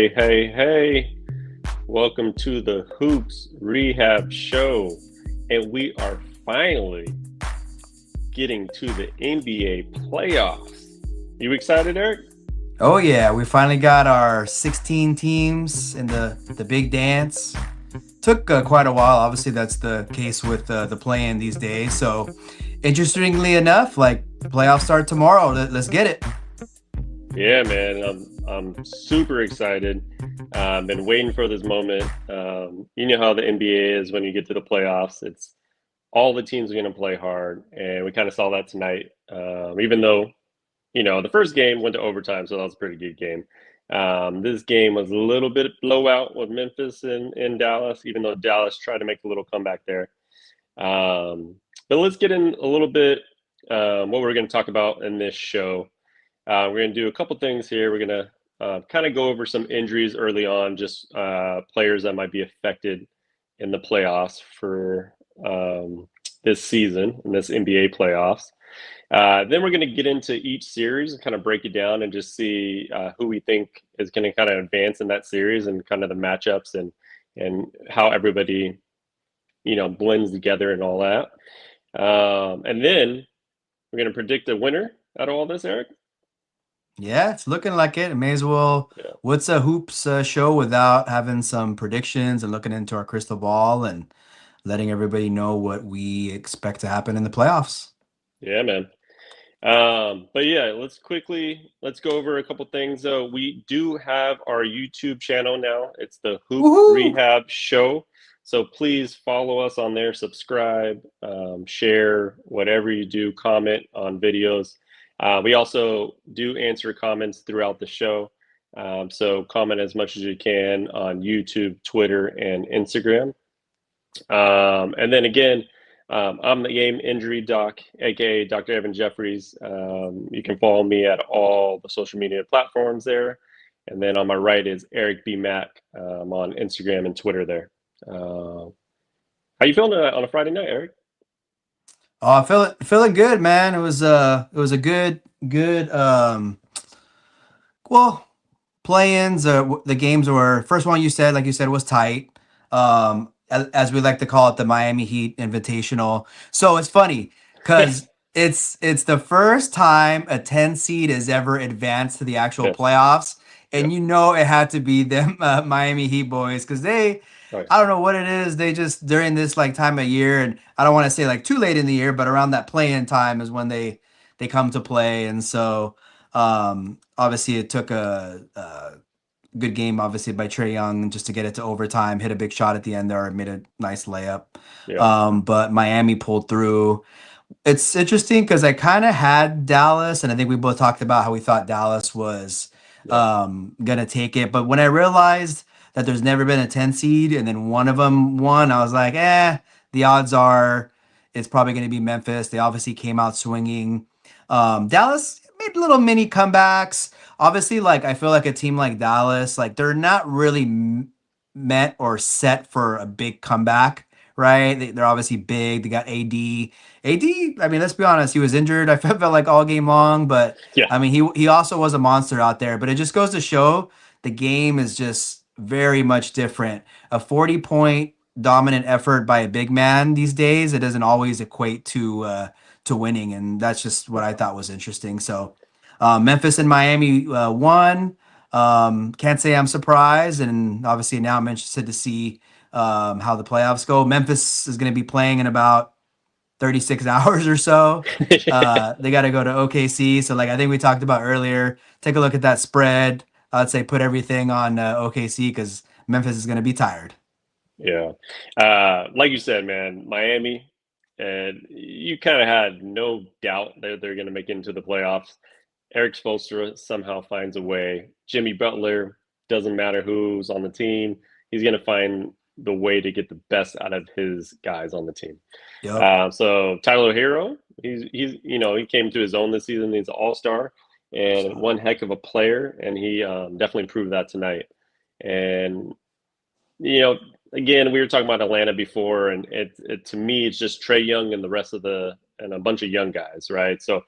Hey. Welcome to the Hoops Rehab Show. And we are finally getting to the NBA playoffs. You excited, Eric? Oh yeah, we finally got our 16 teams in the big dance. Took quite a while. Obviously, that's the case with the play-in these days. So, interestingly enough, like playoffs start tomorrow. Let's get it. Yeah, man. I'm super excited. Been waiting for this moment. You know how the NBA is when you get to the playoffs. It's all the teams are going to play hard, and we kind of saw that tonight. Even though the first game went to overtime, so that was a pretty good game. This game was a little bit blowout with Memphis and Dallas, even though Dallas tried to make a little comeback there. But let's get in a little bit what we're going to talk about in this show. We're going to do a couple things here. We're going to kind of go over some injuries early on, just players that might be affected in the playoffs for this season, in this NBA playoffs. Then we're going to get into each series and kind of break it down and just see who we think is going to kind of advance in that series and kind of the matchups and how everybody, blends together and all that. And then we're going to predict a winner out of all this, Eric. Yeah, it's looking like it. May as well. Yeah. What's a hoops show without having some predictions and looking into our crystal ball and letting everybody know what we expect to happen in the playoffs? Yeah, man. But yeah, let's go over a couple things. We do have our YouTube channel now. It's the Hoop Woohoo! Rehab Show. So please follow us on there, subscribe, share, whatever you do, comment on videos. We also do answer comments throughout the show. So comment as much as you can on YouTube, Twitter, and Instagram. And then again, I'm the game injury doc, aka Dr. Evan Jeffries. You can follow me at all the social media platforms there. And then on my right is Eric B. Mack on Instagram and Twitter there. How you feeling on a Friday night, Eric? Oh, feeling good, man. It was a good well, play-ins. The games were first one you said, like you said, was tight. As we like to call it, the Miami Heat Invitational. So it's funny because it's the first time a 10 seed has ever advanced to the actual Yes. playoffs, Yeah. and it had to be them Miami Heat boys because Nice. I don't know what it is. They just during this like time of year, and I don't want to say like too late in the year, but around that play-in time is when they come to play, and so obviously it took a good game, obviously by Trae Young just to get it to overtime. Hit a big shot at the end there, made a nice layup. Yeah. But Miami pulled through. It's interesting because I kind of had Dallas, and I think we both talked about how we thought Dallas was Yeah. gonna take it. But when I realized that there's never been a 10 seed and then one of them won, I was like, the odds are it's probably going to be Memphis. They obviously came out swinging. Dallas made little mini comebacks. Obviously, like I feel like a team like Dallas, like they're not really met or set for a big comeback, right? They're obviously big. They got AD. AD, I mean, let's be honest, he was injured. I felt like all game long, but Yeah. I mean, he also was a monster out there. But it just goes to show the game is just very much different. A 40-point dominant effort by a big man these days, it doesn't always equate to winning, and that's just what I thought was interesting. So Memphis and Miami won. Can't say I'm surprised, and obviously now I'm interested to see how the playoffs go. Memphis is going to be playing in about 36 hours or so. They got to go to OKC. So, like I think we talked about earlier, take a look at that spread. I'd say put everything on OKC because Memphis is going to be tired. Yeah. Like you said, man, Miami, and you kind of had no doubt that they're going to make it into the playoffs. Eric Spoelstra somehow finds a way. Jimmy Butler, doesn't matter who's on the team, he's going to find the way to get the best out of his guys on the team. Yep. So Tyler Hero, he came to his own this season. He's an all-star and one heck of a player, and he definitely proved that tonight. And again, we were talking about Atlanta before, and it to me, it's just Trae Young and the rest of and a bunch of young guys, right? So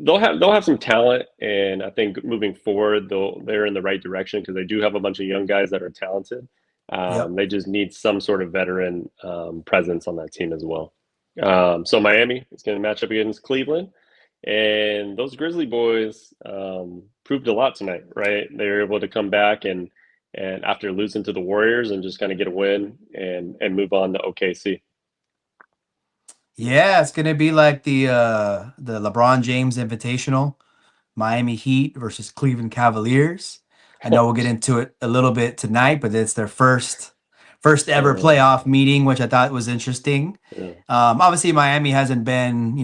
they'll have some talent, and I think moving forward they're in the right direction because they do have a bunch of young guys that are talented. Yep. They just need some sort of veteran presence on that team as well. So Miami is going to match up against Cleveland, and those Grizzly boys proved a lot tonight, right? They were able to come back and after losing to the Warriors and just kind of get a win and move on to OKC. Yeah, it's gonna be like the LeBron James Invitational, Miami Heat versus Cleveland Cavaliers. I know we'll get into it a little bit tonight, but it's their first ever uh, playoff meeting, which I thought was interesting. yeah, Obviously, Miami hasn't been,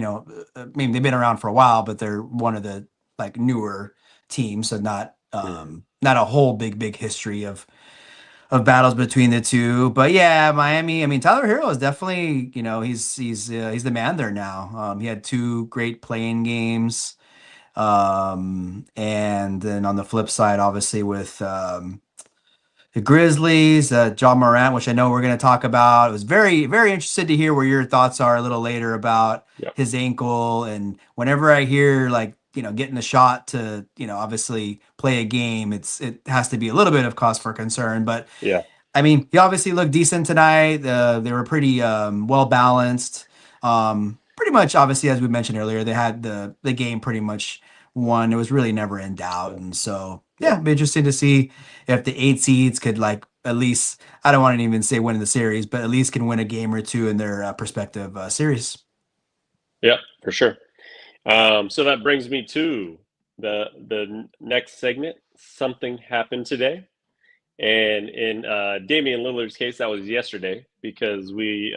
I mean, they've been around for a while, but they're one of the like newer teams, so not mhm. not a whole big history of battles between the two. But yeah, Miami. I mean, Tyler Hero is definitely, he's the man there now. He had two great playing games. And then on the flip side, obviously with the Grizzlies, Ja Morant, which I know we're going to talk about. I was very interested to hear where your thoughts are a little later about Yep. his ankle. And whenever I hear like, getting a shot to, obviously play a game, it has to be a little bit of cause for concern. But Yeah. I mean, he obviously looked decent tonight. They were pretty well balanced. Pretty much, obviously, as we mentioned earlier, they had the game pretty much won. It was really never in doubt, Yeah. and so yeah, Yep. it'd be interesting to see if the eight seeds could like at least. I don't want to even say win the series, but at least can win a game or two in their prospective series. Yep. For sure. So that brings me to the next segment. Something happened today, and in Damian Lillard's case, that was yesterday because we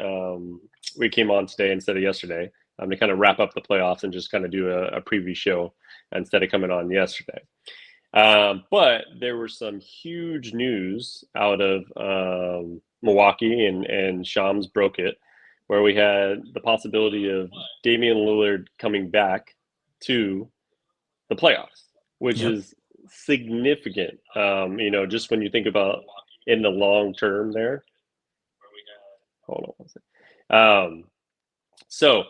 came on today instead of yesterday to kind of wrap up the playoffs and just kind of do a preview show instead of coming on yesterday. But there were some huge news out of Milwaukee, and Shams broke it, where we had the possibility of Damian Lillard coming back to the playoffs, which Yep. is significant. Just when you think about in the long term there. Hold on one second. So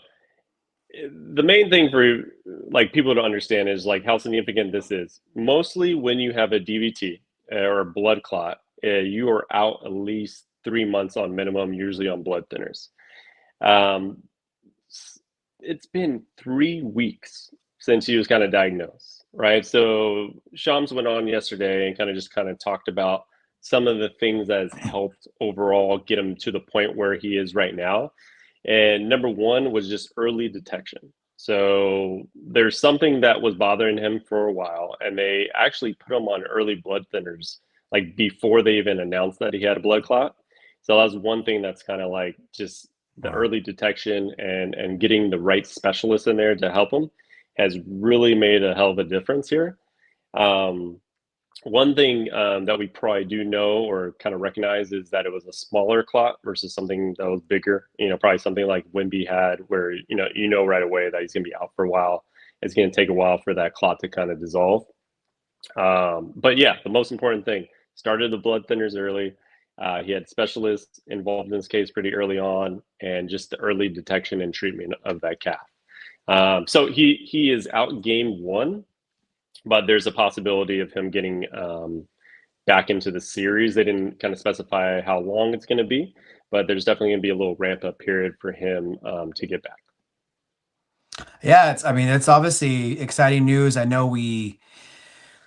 the main thing for like people to understand is like how significant this is. Mostly when you have a DVT or a blood clot, you are out at least 3 months on minimum, usually on blood thinners. Um, it's been 3 weeks since he was kind of diagnosed, right? So Shams went on yesterday and kind of talked about some of the things that has helped overall get him to the point where he is right now. And number one was just early detection. So there's something that was bothering him for a while, and they actually put him on early blood thinners like before they even announced that he had a blood clot. So that's one thing that's kind of like just the Wow. early detection and getting the right specialist in there to help him has really made a hell of a difference here. Um, One thing that we probably do know or kind of recognize is that it was a smaller clot versus something that was bigger. Probably something like Wimby had, where right away that he's going to be out for a while. It's going to take a while for that clot to kind of dissolve. But yeah, the most important thing started the blood thinners early. He had specialists involved in this case pretty early on, and just the early detection and treatment of that calf. So he is out game one, but there's a possibility of him getting back into the series. They didn't kind of specify how long it's going to be, but there's definitely going to be a little ramp up period for him to get back. Yeah, I mean, it's obviously exciting news. I know we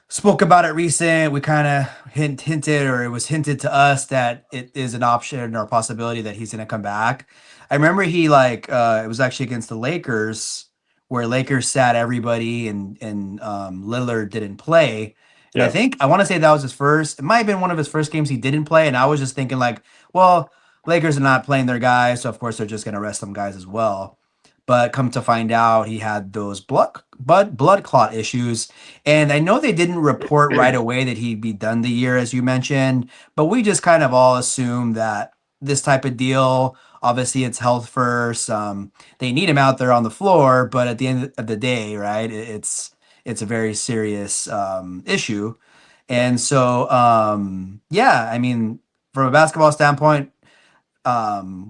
spoke about it recent. We kind of hinted, or it was hinted to us that it is an option or a possibility that he's going to come back. I remember he like it was actually against the Lakers, where Lakers sat everybody and Lillard didn't play. And I Yeah. think I want to say that was his first. It might have been one of his first games he didn't play. And I was just thinking like, well, Lakers are not playing their guys, so of course they're just going to rest some guys as well. But come to find out, he had those blood clot issues, and I know they didn't report right away that he'd be done the year, as you mentioned, but we just kind of all assume that this type of deal, obviously it's health first. They need him out there on the floor, but at the end of the day, right, it's a very serious issue. Yeah. And so, yeah, I mean, from a basketball standpoint,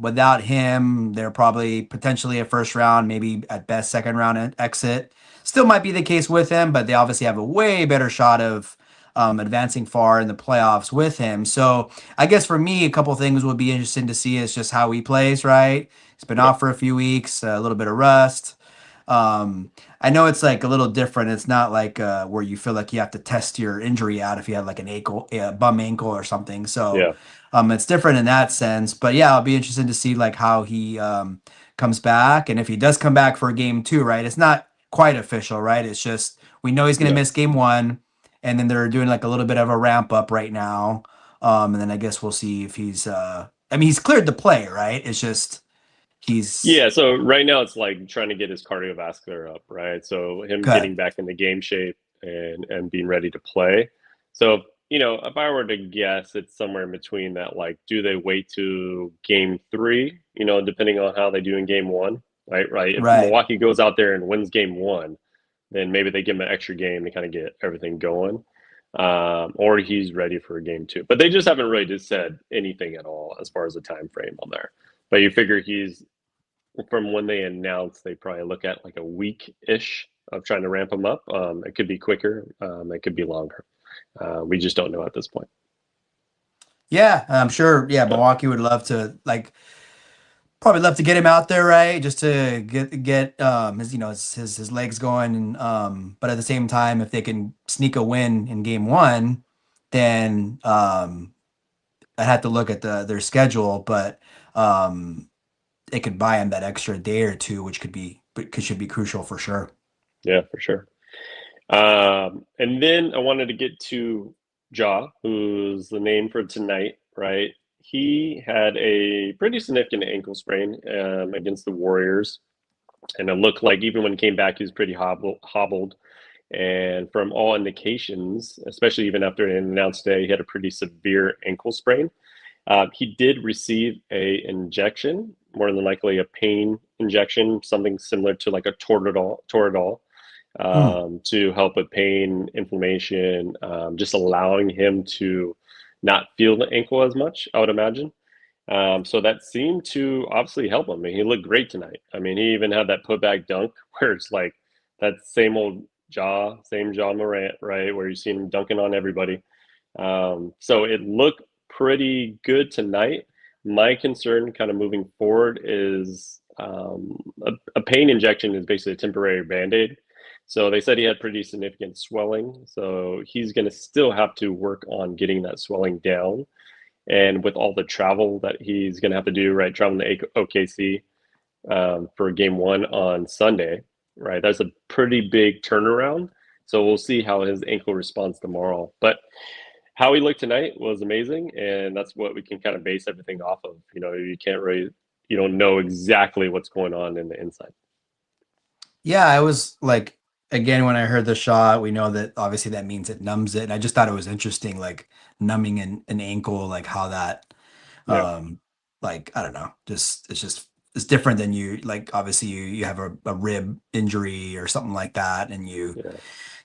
Without him, they're probably potentially a first round, maybe at best second round exit. Still might be the case with him, but they obviously have a way better shot of advancing far in the playoffs with him. So I guess for me, a couple things would be interesting to see is just how he plays, right? He's been Yep. off for a few weeks, a little bit of rust. I know it's like a little different. It's not like where you feel like you have to test your injury out if you have like an ankle, a bum ankle or something. So Yeah. it's different in that sense. But yeah, I'll be interested to see like how he comes back, and if he does come back for game two, right? It's not quite official, right? It's just we know he's gonna Yeah. miss game one, and then they're doing like a little bit of a ramp up right now. And then I guess we'll see if he's. I mean, he's cleared to play, right? It's just he's Yeah, so right now it's like trying to get his cardiovascular up, right? So him good. getting back into game shape and being ready to play. So, if I were to guess, it's somewhere in between that. Like, do they wait to game three? Depending on how they do in game one, right? Right. If Right. Milwaukee goes out there and wins game one, then maybe they give him an extra game to kind of get everything going. Or he's ready for a game two. But they just haven't really just said anything at all as far as the time frame on there. But you figure he's from when they announce, they probably look at like a week-ish of trying to ramp them up. It could be quicker. It could be longer. We just don't know at this point. Yeah, I'm sure. Yeah, Yeah, Milwaukee would love to like probably love to get him out there, right? Just to get his his legs going, and but at the same time, if they can sneak a win in game one, then I had to look at their schedule, but it could buy him that extra day or two, which should be crucial for sure. yeah, for sure. And then I wanted to get to Ja, who's the name for tonight, right? He had a pretty significant ankle sprain against the Warriors, and it looked like even when he came back, he was pretty hobbled. And from all indications, especially even after an announced day, he had a pretty severe ankle sprain. He did receive a injection, more than likely a pain injection, something similar to like a Toradol, Hmm. to help with pain, inflammation, just allowing him to not feel the ankle as much, I would imagine. So that seemed to obviously help him. I mean, he looked great tonight. I mean, he even had that putback dunk where it's like that same old same Ja Morant, right? Where you see him dunking on everybody. So it looked pretty good tonight. My concern kind of moving forward is a pain injection is basically a temporary band-aid. So they said he had pretty significant swelling. So he's going to still have to work on getting that swelling down. And with all the travel that he's going to have to do, right, traveling to OKC for game one on Sunday, right, that's a pretty big turnaround. So we'll see how his ankle responds tomorrow. But how he looked tonight was amazing, and that's what we can kind of base everything off of. You don't know exactly what's going on in the inside. Yeah, I was like, again, when I heard the shot, we know that obviously that means it numbs it. And I just thought it was interesting, like numbing an ankle, like how that, Yeah, um, like, I don't know, it's different than like, obviously you have a rib injury or something like that, and you yeah.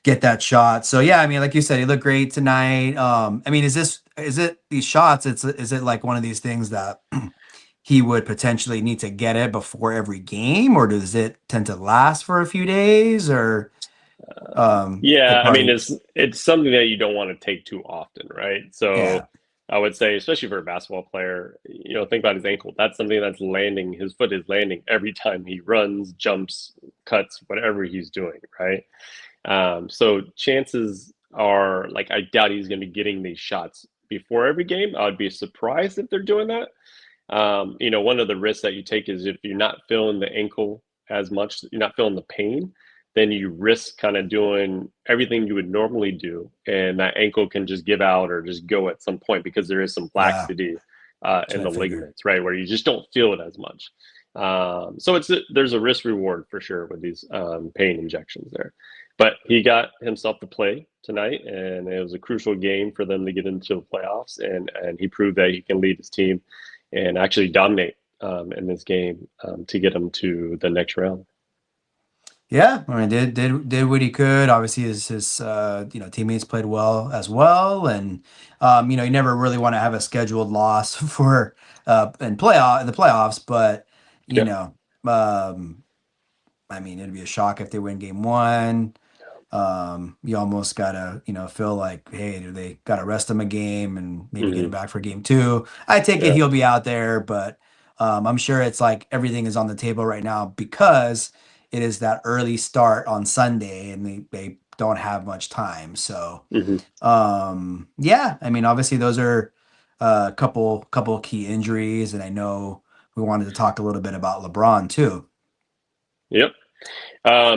get that shot. So yeah, I mean, like you said, he looked great tonight. I mean, is it these shots? Is it like one of these things that he would potentially need to get it before every game, or does it tend to last for a few days, or Yeah, it I mean, probably it's something that you don't want to take too often, right? yeah, So I would say, especially for a basketball player, think about his ankle. That's something that's landing. His foot is landing every time he runs, jumps, cuts, whatever he's doing, right? So chances are, like, I doubt he's going to be getting these shots before every game. I would be surprised if they're doing that. One of the risks that you take is if you're not feeling the ankle as much, you're not feeling the pain, then you risk kind of doing everything you would normally do, and that ankle can just give out or just go at some point because there is some yeah, laxity that's in what I the figured. ligaments, right, where you just don't feel it as much. So there's a risk reward for sure with these pain injections there. But he got himself to play tonight, and it was a crucial game for them to get into the playoffs, and he proved that he can lead his team and actually dominate in this game to get them to the next round. Yeah, I mean, did what he could. Obviously, his teammates played well as well, and you never really want to have a scheduled loss for in the playoffs, but you Yeah. know, um, I mean, it'd be a shock if they win game one. You almost gotta, feel like, hey, do they gotta rest him a game and maybe get him Hmm. back for game two? I take it Yeah. he'll be out there, but I'm sure it's like everything is on the table right now because it is that early start on Sunday and they don't have much time. So Hmm. yeah, I mean, obviously those are a couple key injuries, and I know we wanted to talk a little bit about LeBron too. Yep.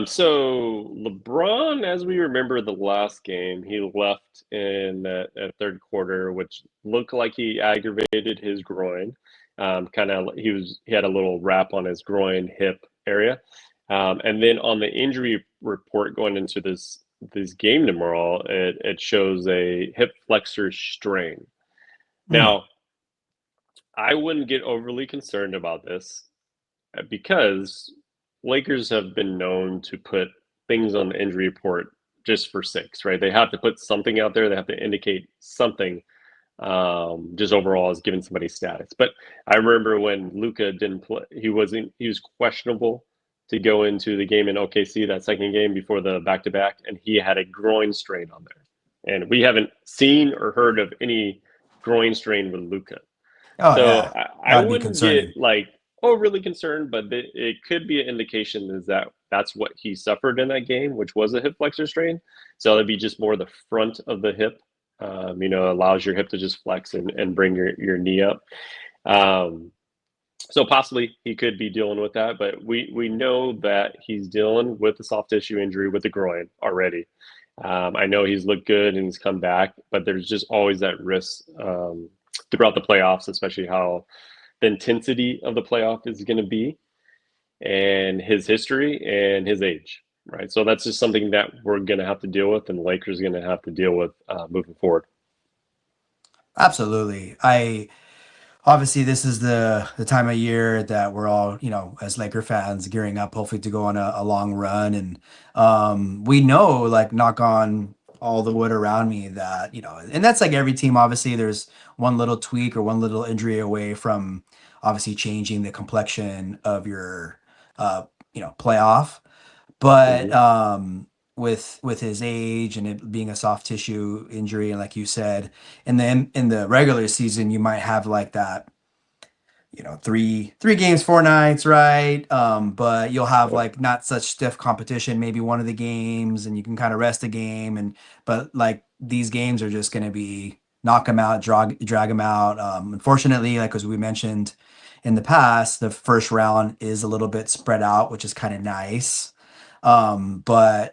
So LeBron, as we remember the last game, he left in that third quarter, which looked like he aggravated his groin. Kind of, he had a little wrap on his groin hip area, and then on the injury report going into this game tomorrow, it shows a hip flexor strain. Hmm. Now, I wouldn't get overly concerned about this because Lakers have been known to put things on the injury report just for sakes, right? They have to put something out there. They have to indicate something, just overall as giving somebody status. But I remember when Luca didn't play, he was questionable to go into the game in OKC, that second game before the back to back, and he had a groin strain on there. And we haven't seen or heard of any groin strain with Luca. Oh So yeah, I that'd be wouldn't get concerning. like overly concerned, but it could be an indication is that that's what he suffered in that game, which was a hip flexor strain. So it'd be just more the front of the hip, allows your hip to just flex and bring your knee up. Um, so possibly he could be dealing with that, but we know that he's dealing with a soft tissue injury with the groin already. I know he's looked good and he's come back, but there's just always that risk throughout the playoffs, especially how the intensity of the playoff is going to be and his history and his age, right? So that's just something that we're going to have to deal with, and the Lakers are going to have to deal with moving forward. Absolutely. I Obviously this is the time of year that we're all, as Laker fans gearing up hopefully to go on a long run. And we know, like, knock on all the wood around me, that, and that's like every team, obviously there's one little tweak or one little injury away from obviously changing the complexion of your playoff. But Mm-hmm. with his age and it being a soft tissue injury, and like you said, and then in the regular season, you might have like that, three games, 4 nights, right? But you'll have Yep. like not such stiff competition, maybe one of the games, and you can kind of rest a game, and but like these games are just going to be knock them out, drag them out. Unfortunately, like as we mentioned in the past, the first round is a little bit spread out, which is kind of nice. But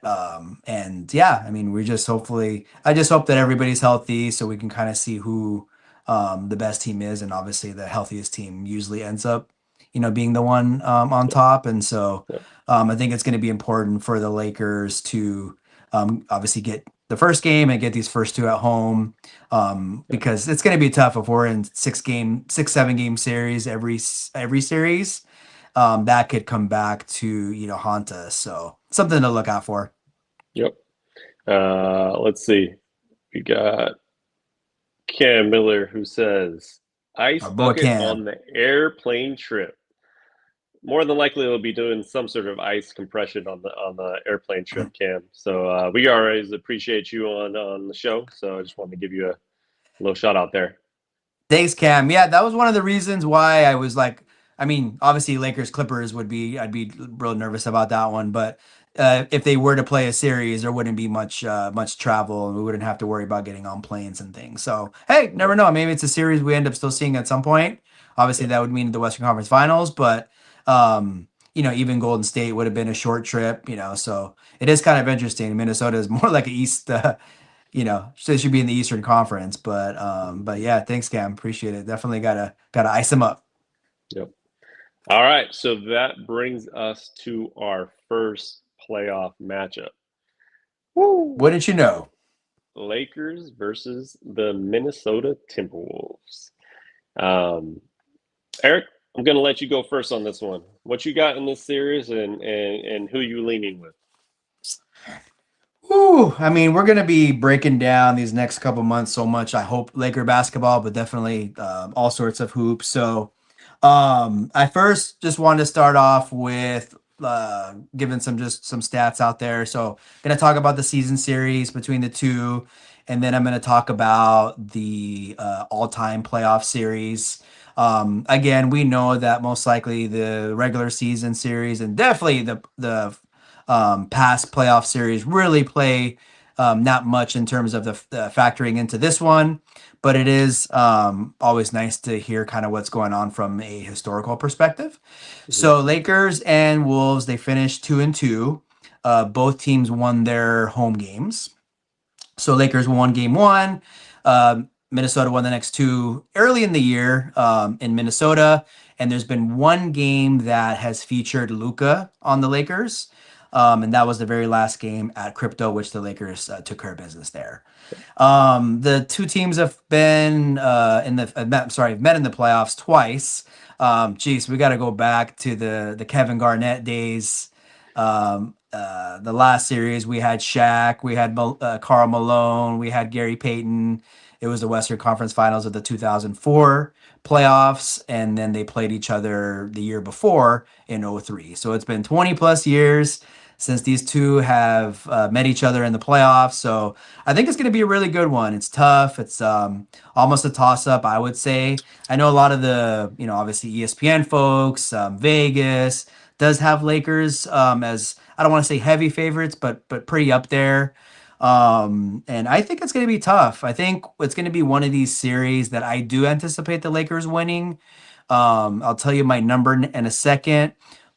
and yeah, I mean, I just hope that everybody's healthy so we can kind of see who the best team is, and obviously the healthiest team usually ends up, being the one on Yep. top. And so Yep. I think it's going to be important for the Lakers to obviously get the first game and get these first two at home, Yep. because it's going to be tough if we're in 7 game series every series. That could come back to haunt us. So something to look out for. Yep. Let's see. We got Cam Miller who says, "Ice Our boy bucket Cam. on the airplane trip." More than likely, they'll be doing some sort of ice compression on the airplane trip, Cam. So we always appreciate you on the show. So I just wanted to give you a little shout out there. Thanks, Cam. Yeah, that was one of the reasons why I was like, I mean, obviously Lakers Clippers I'd be real nervous about that one, but if they were to play a series, there wouldn't be much travel, and we wouldn't have to worry about getting on planes and things. So hey, never Yep. know. Maybe it's a series we end up still seeing at some point. Obviously, Yep. that would mean the Western Conference Finals, but even Golden State would have been a short trip. So it is kind of interesting. Minnesota is more like a East. So it should be in the Eastern Conference. But Mhm. yeah, thanks, Cam. Appreciate it. Definitely gotta ice him up. Yep. All right. So that brings us to our first playoff matchup. Woo! Wouldn't you know? Lakers versus the Minnesota Timberwolves. Um, Eric, I'm gonna let you go first on this one. What you got in this series, and who you leaning with? Whew, I mean, we're gonna be breaking down these next couple months so much. I hope Laker basketball, but definitely all sorts of hoops. So, I first just wanted to start off with giving some stats out there. So, gonna talk about the season series between the two, and then I'm gonna talk about the all-time playoff series. Again, we know that most likely the regular season series and definitely the past playoff series really play not much in terms of the factoring into this one, but it is always nice to hear kind of what's going on from a historical perspective. Mhm. So Lakers and Wolves, they finished 2-2. Both teams won their home games. So Lakers won game one. Minnesota won the next two early in the year in Minnesota. And there's been one game that has featured Luca on the Lakers. And that was the very last game at Crypto, which the Lakers took care of business there. The two teams have been met in the playoffs twice. Geez, we got to go back to the Kevin Garnett days. The last series we had Shaq, we had Karl Malone, we had Gary Payton. It was the Western Conference Finals of the 2004 playoffs, and then they played each other the year before in '03. So it's been 20 plus years since these two have met each other in the playoffs. So I think it's going to be a really good one. It's tough. It's almost a toss up, I would say. I know a lot of the, obviously ESPN folks, Vegas does have Lakers as I don't want to say heavy favorites, but pretty up there. And I think it's going to be tough. I think it's going to be one of these series that I do anticipate the Lakers winning. I'll tell you my number in a second,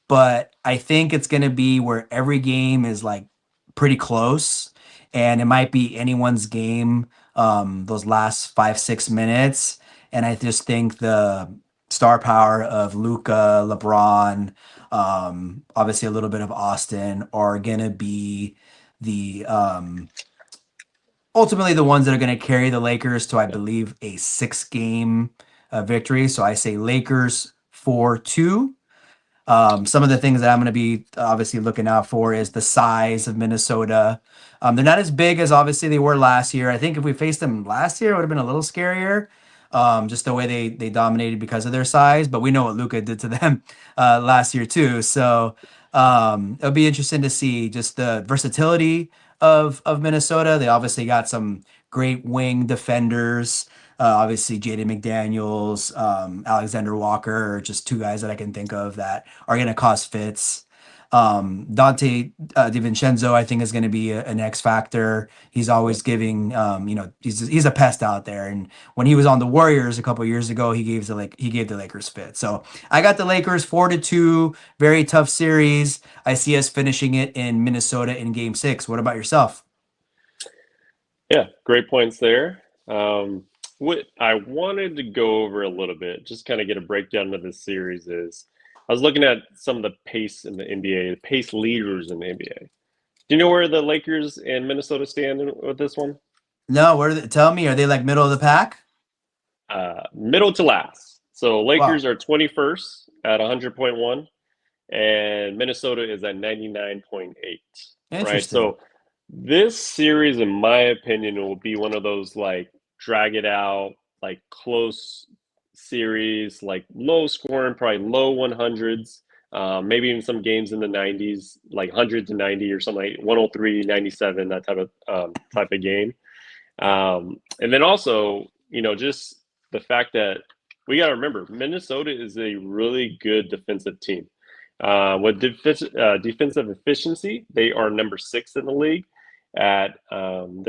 but I think it's going to be where every game is like pretty close, and it might be anyone's game those last 5 6 minutes. And I just think the star power of Luca, LeBron, obviously a little bit of Austin are gonna be the ultimately the ones that are going to carry the Lakers to, I Yeah. believe, a 6 game victory. So I say Lakers 4-2. Some of the things that I'm going to be obviously looking out for is the size of Minnesota. They're not as big as obviously they were last year. I think if we faced them last year, it would have been a little scarier. Just the way they dominated because of their size. But we know what Luca did to them last year too. So it'll be interesting to see just the versatility of Minnesota. They obviously got some great wing defenders. Obviously, Jaden McDaniels, Alexander Walker are just two guys that I can think of that are going to cause fits. Dante DiVincenzo, I think, is going to be an X factor. He's Yeah. always giving, he's a pest out there. And when he was on the Warriors a couple years ago, he gave the Lakers fit. So I got the Lakers 4-2, very tough series. I see us finishing it in Minnesota in Game 6. What about yourself? Yeah, great points there. What I wanted to go over a little bit, just kind of get a breakdown of this series, is I was looking at some of the pace in the NBA, the pace leaders in the NBA. Do you know where the Lakers and Minnesota stand with this one? No, tell me, are they like middle of the pack? Middle to last. So Lakers Wow, are 21st at 100.1, and Minnesota is at 99.8, right? interesting. So this series, in my opinion, will be one of those like drag it out, like close series, like low scoring, probably low 100s, maybe even some games in the 90s, like 100 to 90 or something like 103, 97, that type of game. And then also, just the fact that we got to remember Minnesota is a really good defensive team. With defensive efficiency, they are number six in the league. They're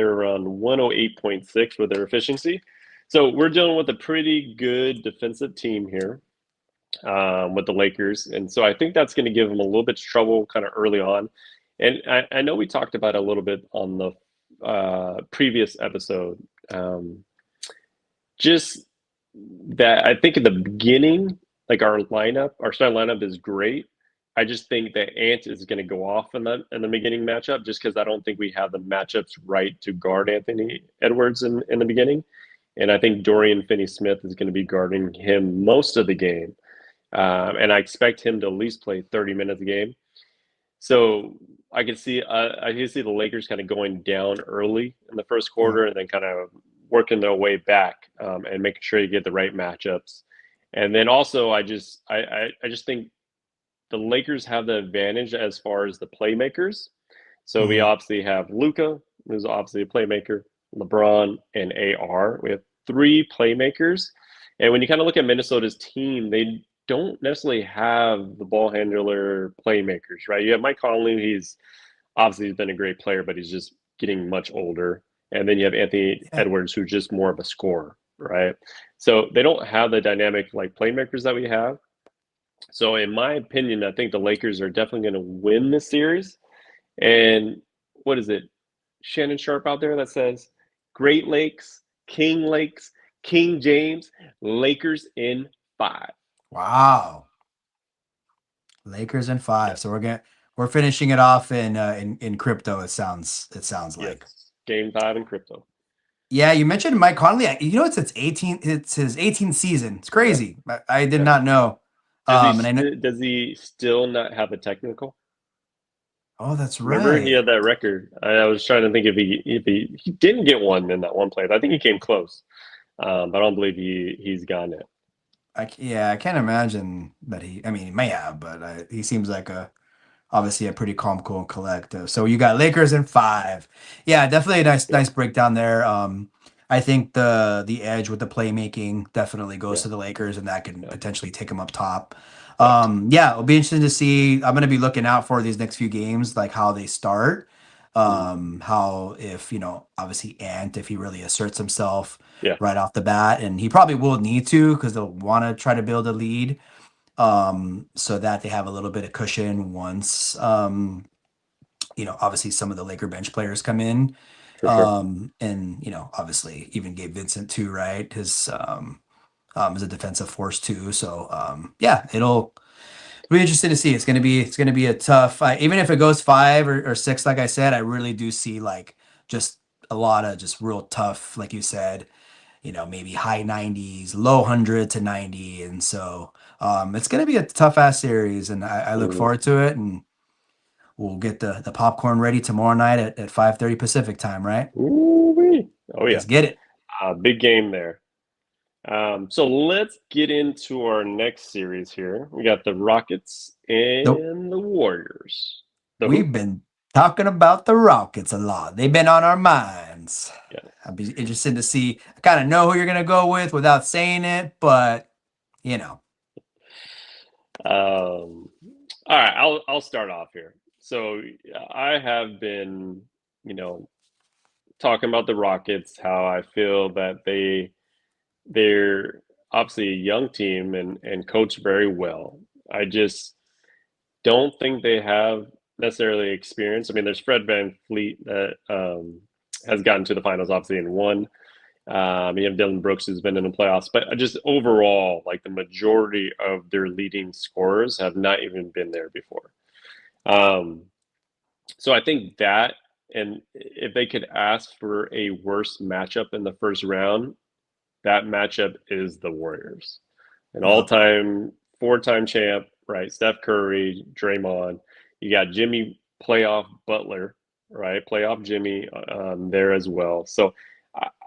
around 108.6 with their efficiency. So we're dealing with a pretty good defensive team here with the Lakers, and so I think that's going to give them a little bit of trouble kind of early on. And I know we talked about it a little bit on the previous episode. Um, just that I think at the beginning, like our starting lineup is great. I just think that Ant is going to go off in the beginning matchup, just because I don't think we have the matchups right to guard Anthony Edwards in the beginning, and I think Dorian Finney-Smith is going to be guarding him most of the game. and I expect him to at least play 30 minutes a game. So I can see the Lakers kind of going down early in the first Uh, quarter and then kind of working their way back, and making sure you get the right matchups. And then also, I just think the Lakers have the advantage as far as the playmakers. So we mhm. obviously have Luca, who's obviously a playmaker, LeBron, and AR. We have three playmakers. And when you kind of look at Minnesota's team, they don't necessarily have the ball handler playmakers, right? You have Mike Conley, he's been a great player, but he's just getting much older. And then you have Anthony Yeah. Edwards, who's just more of a scorer, right? So they don't have the dynamic like playmakers that we have. So in my opinion, I think the Lakers are definitely going to win this series. And what is it? Shannon Sharp out there that says Great Lakes, King James, Lakers in five. Wow. Lakers in five. So Yes. we're finishing it off in crypto. It sounds like. Yes. Game five in crypto. Yeah, you mentioned Mike Conley. You know, it's his 18th season. It's Yeah. crazy. I did Yeah. not know. And I know. Does he still not have a technical? Oh, that's Remember he right. had that record. I was trying to think if he didn't get one in that one play. I think he came close. But I don't believe he's gotten it. Yeah, I can't imagine that he. I mean, he may have, but he seems like obviously a pretty calm, cool, and collective. So you got Lakers in five. Yeah, definitely a Yeah. nice breakdown there. I think the edge with the playmaking definitely goes Yeah. to the Lakers, and that can Yeah. potentially take them up top. Yeah. Yeah, it'll be interesting to see. I'm gonna be looking out for these next few games, like how they start. Mhm. How if obviously Ant, if he really asserts himself Yeah. right off the bat, and he probably will need to because they'll want to try to build a lead, so that they have a little bit of cushion once obviously some of the Laker bench players come in. For sure. And obviously even Gabe Vincent too, right? His is a defensive force too. So yeah, it'll be interesting to see. It's gonna be a tough even if it goes five or six, like I said, I really do see like just a lot of just real tough, like you said, maybe high 90s, low 100 to 90. And so it's going to be a tough ass series. And I look Mhm. forward to it. And we'll get the popcorn ready tomorrow night at 5:30 Pacific time, right? Ooh-wee. Oh yeah. Let's get it. Big game there. So let's get into our next series here. We got the Rockets Nope. and the Warriors. The We've who? been talking about the Rockets a lot. They've been on our minds. Yeah. I'd be interested to see. I kind of know who you're going to go with without saying it, but you know, Um, all right, I'll start off here. So I have been, you know, talking about the Rockets, how I feel that they're obviously a young team and coach very well. I just don't think they have necessarily experience. I mean, there's Fred Van Fleet that has gotten to the finals, obviously, and won. You have Dylan Brooks who's been in the playoffs, but just overall, like the majority of their leading scorers have not even been there before. Um, so I think that, and if they could ask for a worse matchup in the first round, that matchup is the Warriors, an yep. all-time four-time champ, right? Steph Curry, Draymond. You got Jimmy playoff Butler, right? Playoff Jimmy there as well. So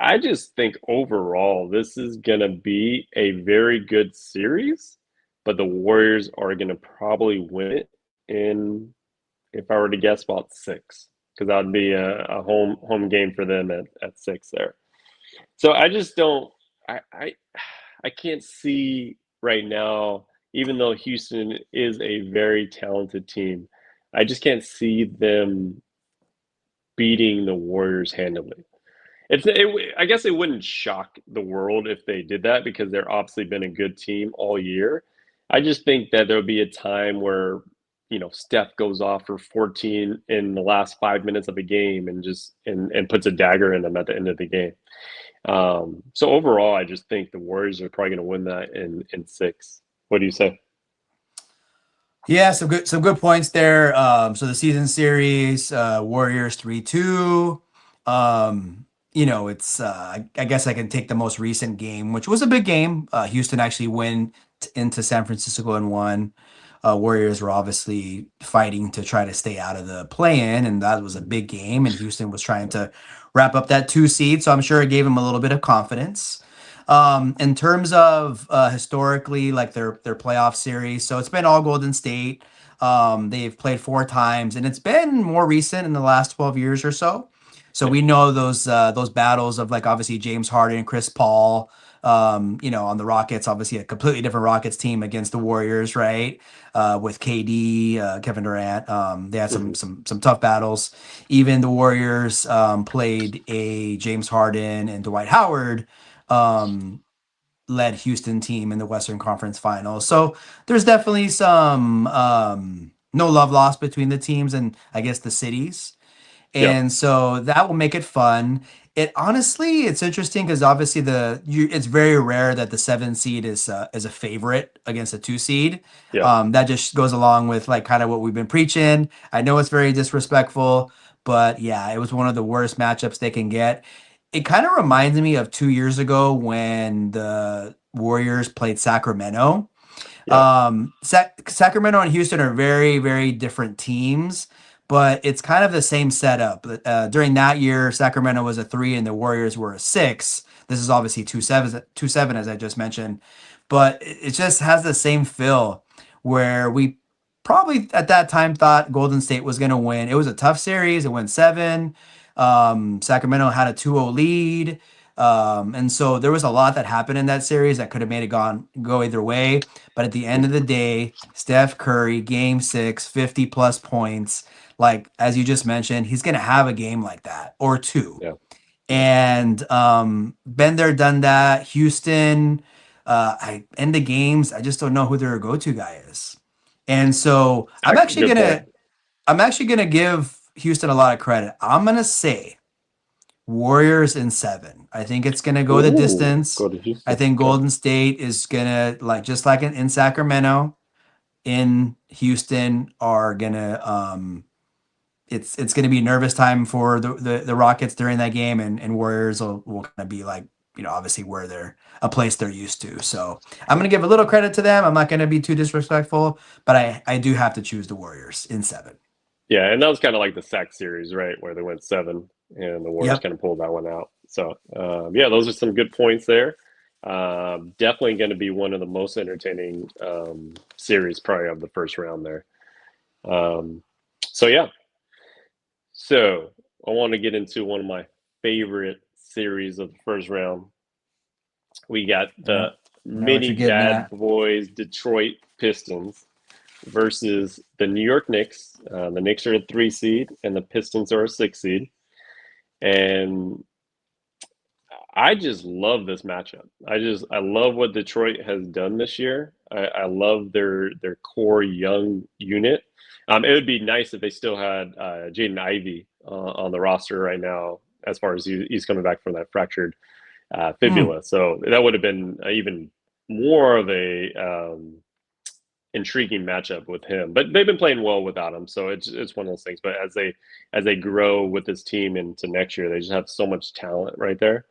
I just think overall this is going to be a very good series, but the Warriors are going to probably win it in, if I were to guess, about six, because that would be a home game for them at six there. So I just don't. I can't see right now, even though Houston is a very talented team, I just can't see them beating the Warriors handily. I guess it wouldn't shock the world if they did that because they're obviously been a good team all year. I just think that there'll be a time where Steph goes off for 14 in the last 5 minutes of a game and puts a dagger in them at the end of the game. So overall, I just think the Warriors are probably going to win that in six. What do you say? Yeah, some good points there. So the season series, Warriors 3-2. It's I guess I can take the most recent game, which was a big game. Houston actually into San Francisco and won. Warriors were obviously fighting to try to stay out of the play-in, and that was a big game. And Houston was trying to wrap up that 2 seed, so I'm sure it gave him a little bit of confidence. In terms of historically, like their playoff series, so it's been all Golden State. They've played 4 times, and it's been more recent in the last 12 years or so. So Yeah. we know those battles of like obviously James Harden, Chris Paul, on the Rockets, obviously a completely different Rockets team against the Warriors, right? With KD, Kevin Durant, they had some Mhm. some some tough battles. Even the Warriors played a James Harden and Dwight Howard um, led Houston team in the Western Conference Finals. So there's definitely some no love lost between the teams and I guess the cities. Yeah. And so that will make it fun. It honestly, it's interesting because obviously it's very rare that the 7 seed is a favorite against a 2 seed. Yeah. That just goes along with like kind of what we've been preaching. I know it's very disrespectful, but yeah, it was one of the worst matchups they can get. It kind of reminds me of 2 years ago when the Warriors played Sacramento. Yeah. Sacramento and Houston are very, very different teams, but it's kind of the same setup. During that year, Sacramento was a 3 and the Warriors were a 6. This is obviously 2-7, as I just mentioned, but it just has the same feel where we probably at that time thought Golden State was going to win. It was a tough series. It went 7. Sacramento had a 2-0 lead. And so there was a lot that happened in that series that could have made it go either way. But at the end of the day, Steph Curry, game 6, 50 plus points. Like, as you just mentioned, he's going to have a game like that or two. Yeah. Yeah. And been there, done that. Houston, I end the games. I just don't know who their go-to guy is. And so Good point. I'm actually gonna give Houston a lot of credit. I'm gonna say Warriors in 7. I think it's gonna go the Ooh, distance. go to I Houston. think Okay. Golden State is gonna like just like in Sacramento, in Houston are gonna it's gonna be nervous time for the Rockets during that game and Warriors will kind of be like, obviously where they're a place they're used to. So I'm gonna give a little credit to them. I'm not gonna be too disrespectful, but I do have to choose the Warriors in 7. Yeah, and that was kind of like the Sac series, right, where they went 7, and the Warriors Yep. kind of pulled that one out. So, yeah, those are some good points there. Definitely going to be one of the most entertaining series, probably of the first round there. Um, so yeah, so I want to get into one of my favorite series of the first round. We got the Yep. I know what mini you're getting bad at. boys Detroit Pistons versus the New York Knicks. The Knicks are a 3 seed, and the Pistons are a 6 seed. And I just love this matchup. I love what Detroit has done this year. I love their core young unit. It would be nice if they still had Jaden Ivey on the roster right now, as far as he's coming back from that fractured Hmm. fibula. So that would have been even more of a intriguing matchup with him. But they've been playing well without him, so it's one of those things. But as they grow with this team into next year, they just have so much talent right there.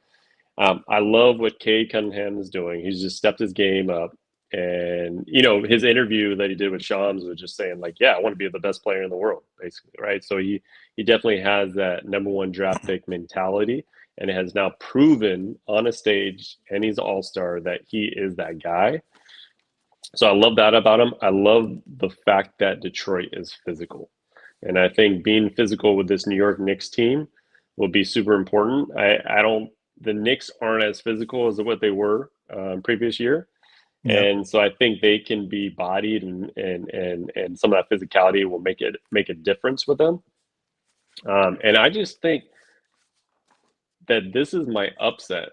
I love what Cade Cunningham is doing. He's just stepped his game up. And his interview that he did with Shams was just saying like, yeah, I want to be the best player in the world, basically, right? So he definitely has that number one draft pick mentality, and has now proven on a stage, and he's an all-star, that he is that guy. So I love that about him. I love the fact that Detroit is physical. And I think being physical with this New York Knicks team will be super important. I don't, the Knicks aren't as physical as what they were previous year. Yep. And so I think they can be bodied, and some of that physicality will make a difference with them. And I just think that this is my upset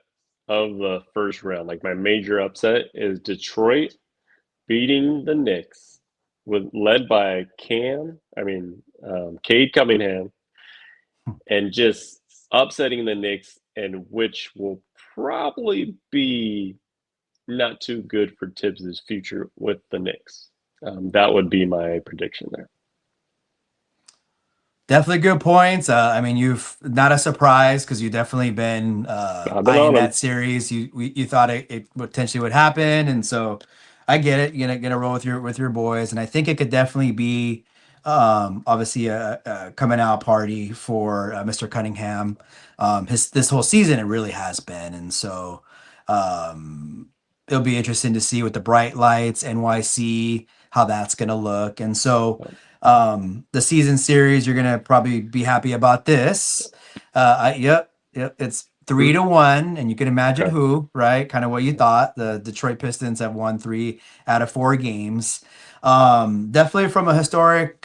of the first round. Like, my major upset is Detroit beating the Knicks, led by Cade Cunningham, and just upsetting the Knicks, and which will probably be not too good for Tibbs's future with the Knicks. That would be my prediction there. Definitely good points. I mean, you've not a surprise because you've definitely been I've been eyeing on them. that series. You thought it potentially would happen, and so I get it. You're gonna roll with your boys, and I think it could definitely be obviously a coming out party for Mr. Cunningham. His this whole season it really has been, and so it'll be interesting to see with the bright lights, NYC, how that's gonna look. And so the season series, you're gonna probably be happy about this. Yep, it's three Who? to one, and you can imagine Okay. who, right? Kind of what you thought. The Detroit Pistons have won 3 out of 4 games. Definitely from a historic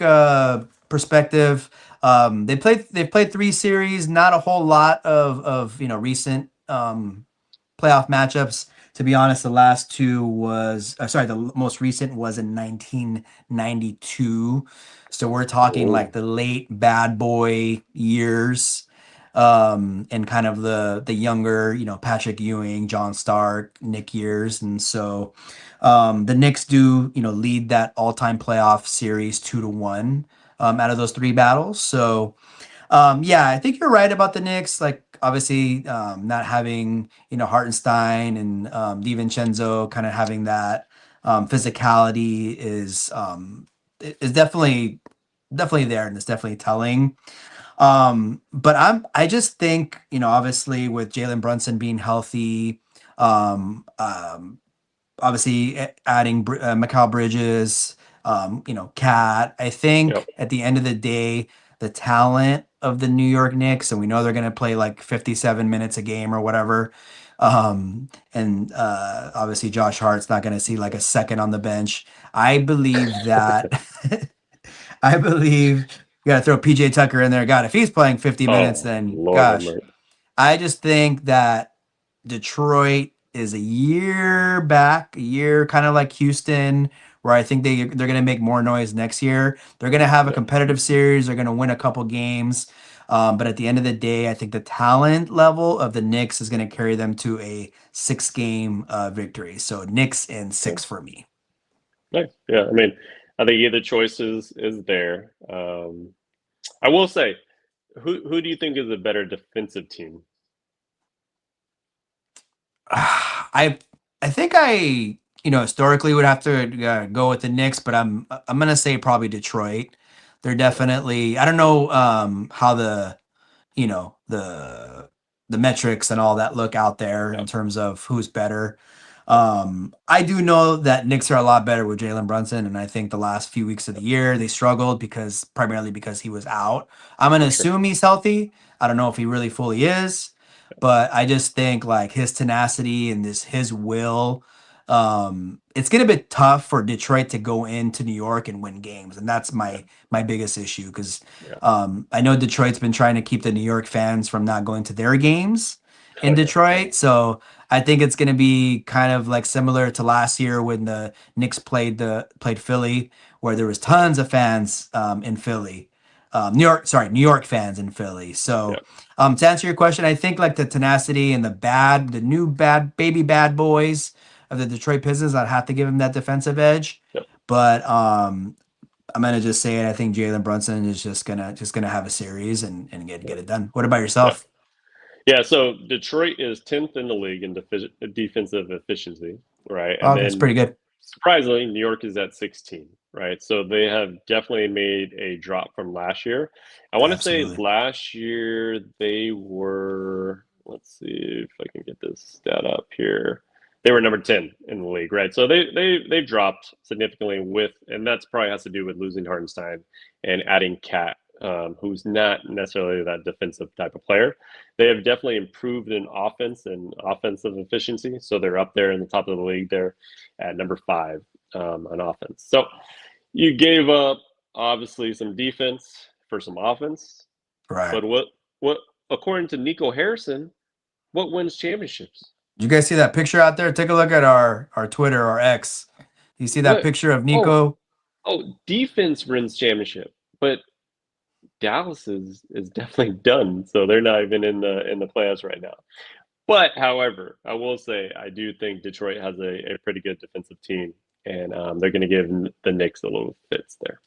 perspective, they've played 3 series, not a whole lot of recent playoff matchups. To be honest, the last two was sorry, the most recent was in 1992. So we're talking like Oh, the late bad boy years, and kind of the younger, Patrick Ewing, John Stark, Nick years. And so the Knicks do, lead that all-time playoff series 2-1 out of those 3 battles. So yeah, I think you're right about the Knicks. Like obviously, not having Hartenstein and DiVincenzo kind of having that physicality is definitely there, and it's definitely telling. But I just think obviously with Jalen Brunson being healthy, obviously adding Mikal Bridges, Cat. I yep. think at the end of the day, the talent of the New York Knicks, and we know they're going to play like 57 minutes a game or whatever. And obviously, Josh Hart's not going to see like a second on the bench. I believe that. I believe you got to throw PJ Tucker in there. God, if he's playing 50 minutes, Oh, then Lord have gosh, mercy. I just think that Detroit is a year back, a year kind of like Houston, where I think they're going to make more noise next year. They're going to have a Yep. competitive series. They're going to win a couple games. But at the end of the day, I think the talent level of the Knicks is going to carry them to a 6-game victory. So Knicks in Okay. 6 for me. Nice. Yeah. I mean, I think either choice is there. I will say, who do you think is a better defensive team? I think historically would have to go with the Knicks, but I'm gonna say probably Detroit. They're Yeah. definitely, I don't know how the metrics and all that look out there in Yep. terms of who's better. I do know that Knicks are a lot better with Jalen Brunson, and I think the last few weeks of the year they struggled because primarily because he was out. I'm gonna For sure. assume he's healthy. I don't know if he really fully is, but I just think like his tenacity and his will. It's gonna be tough for Detroit to go into New York and win games, and that's Yeah. my biggest issue because Yeah. I know Detroit's been trying to keep the New York fans from not going to their games Oh in yeah. Detroit. So I think it's going to be kind of like similar to last year when the Knicks played Philly, where there was tons of fans in Philly. New York fans in Philly. Yeah. So to answer your question, I think like the tenacity and the new bad baby bad boys of the Detroit Pistons, I'd have to give them that defensive edge. Yep. But I'm gonna just say it. I think Jalen Brunson is just gonna have a series and get Yep. it done. What about Yep. yourself? Yeah. So Detroit is 10th in the league in defensive efficiency, right? And Oh, that's then pretty good. surprisingly, New York is at 16, right? So they have definitely made a drop from last year. I want to say Absolutely. last year they were, let's see if I can get this stat up here. They were number 10 in the league, right? So they've dropped significantly with, and that's probably has to do with losing Hartenstein and adding Cat, who's not necessarily that defensive type of player. They have definitely improved in offense and offensive efficiency, so they're up there in the top of the league there at number 5 on offense. So you gave up obviously some defense for some offense, Right. but what according to Nico Harrison, what wins championships? Did you guys see that picture out there? Take a look at our Twitter, our X. You see that What? picture of Oh, Nico? defense wins championship, but Dallas is definitely done, so they're not even in the playoffs right now. But however, I will say I do think Detroit has a pretty good defensive team, and they're going to give the Knicks a little fits there.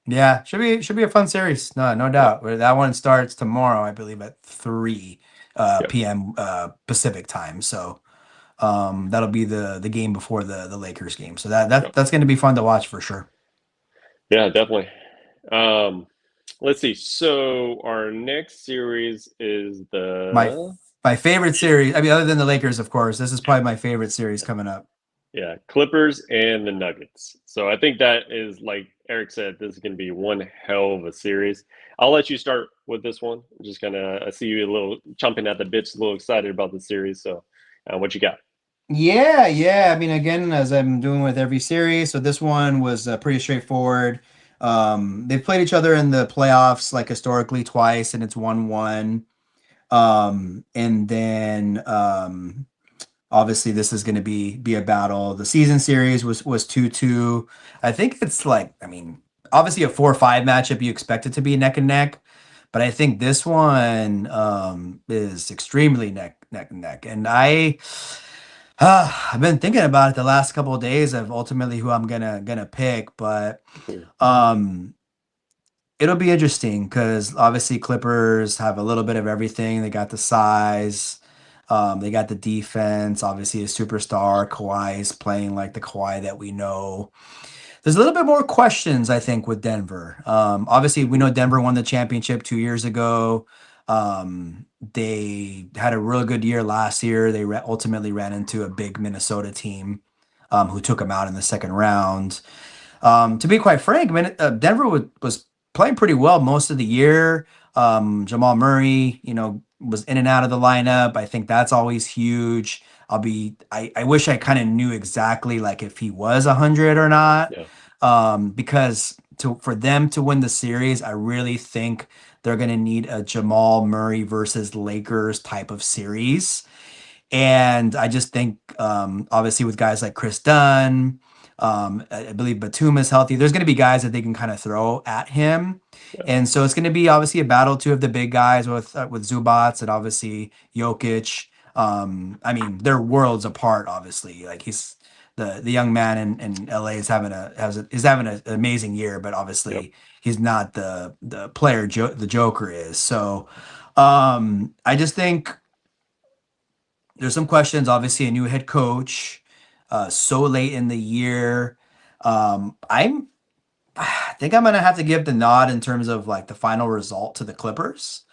Yeah, should be a fun series. No Yep. doubt. That one starts tomorrow, I believe, at 3 Yep. p.m. Pacific time. So That'll be the game before the Lakers game. So Yep. that's going to be fun to watch for sure. Yeah, definitely. Um, let's see. So our next series is My the my favorite series. I mean, other than the Lakers, of course, this is probably my favorite series coming up. yeah, Clippers and the Nuggets. So I think that is like Eric said, this is going to be one hell of a series. I'll let you start with this one. I'm just gonna I see you a little chomping at the bits, a little excited about the series. So, what you got? Yeah, yeah. I mean, again, as I'm doing with every series, so this one was pretty straightforward. They've played each other in the playoffs like historically twice, and it's 1-1. And then obviously this is going to be a battle. The season series was 2-2. I think it's like, I mean, obviously a 4-5 matchup you expect it to be neck and neck, but I think this one is extremely neck and neck. And I've been thinking about it the last couple of days of ultimately who I'm gonna pick, but um it'll be interesting because obviously Clippers have a little bit of everything. They got the size, they got the defense. Obviously, a superstar Kawhi is playing like the Kawhi that we know. There's a little bit more questions, I think, with Denver. Obviously, we know Denver won the championship 2 years ago. They had a real good year last year. They ultimately ran into a big Minnesota team who took them out in the second round. To be quite frank, I mean, Denver was playing pretty well most of the year. Jamal Murray, was in and out of the lineup. I think that's always huge. I wish I kind of knew exactly like if he was 100 or not. Yeah, Because for them to win the series, I really think they're going to need a Jamal Murray versus Lakers type of series. And I just think, obviously, with guys like Chris Dunn, I believe Batum is healthy. There's going to be guys that they can kind of throw at him, yeah, and so it's going to be obviously a battle two of the big guys with Zubats and obviously Jokic. I mean, they're worlds apart. Obviously, like he's the young man in LA is having an amazing year, but yep. obviously he's not the player the Joker is. So I just think there's some questions. Obviously, a new head coach, so late in the year. I think I'm gonna have to give the nod in terms of like the final result to the Clippers.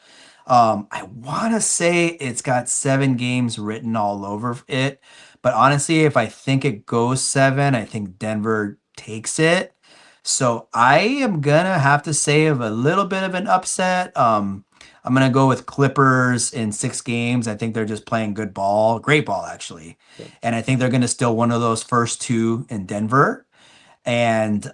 I want to say it's got 7 games written all over it, but honestly, if I think it goes 7, I think Denver takes it. So I am gonna have to say of a little bit of an upset. I'm gonna go with Clippers in 6 games. I think they're just playing good ball, great ball actually, Yep. and I think they're gonna steal one of those first two in Denver. And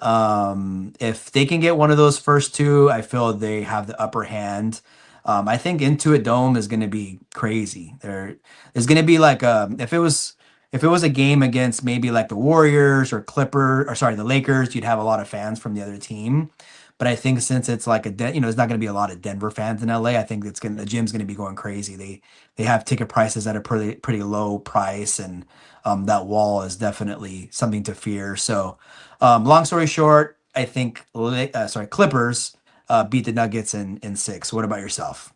if they can get one of those first two, I feel they have the upper hand. I think Intuit Dome is going to be crazy. There's going to be like if it was a game against maybe like the Warriors or the Lakers, you'd have a lot of fans from the other team. But I think since it's like there's not going to be a lot of Denver fans in LA. I think the gym's going to be going crazy. They have ticket prices at a pretty low price, and that wall is definitely something to fear. So. Long story short, I think Clippers beat the Nuggets in 6. What about yourself?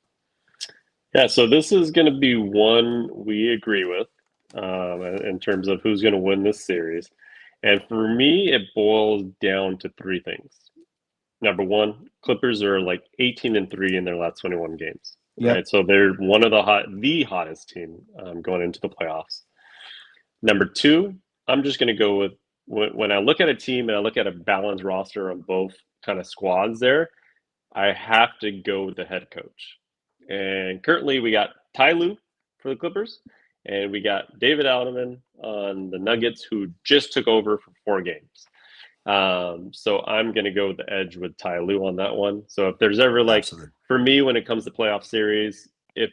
Yeah, so this is going to be one we agree with in terms of who's going to win this series. And for me, it boils down to three things. Number one, Clippers are like 18-3 in their last 21 games, Yep, right? So they're one of the hottest team going into the playoffs. Number two, I'm just going to go with when I look at a team and I look at a balanced roster on both kind of squads there, I have to go with the head coach. And currently we got Ty Lue for the Clippers, and we got David Alderman on the Nuggets, who just took over for 4 games. So I'm going to go with the edge with Ty Lue on that one. So if there's ever like, absolutely. for me, when it comes to playoff series, if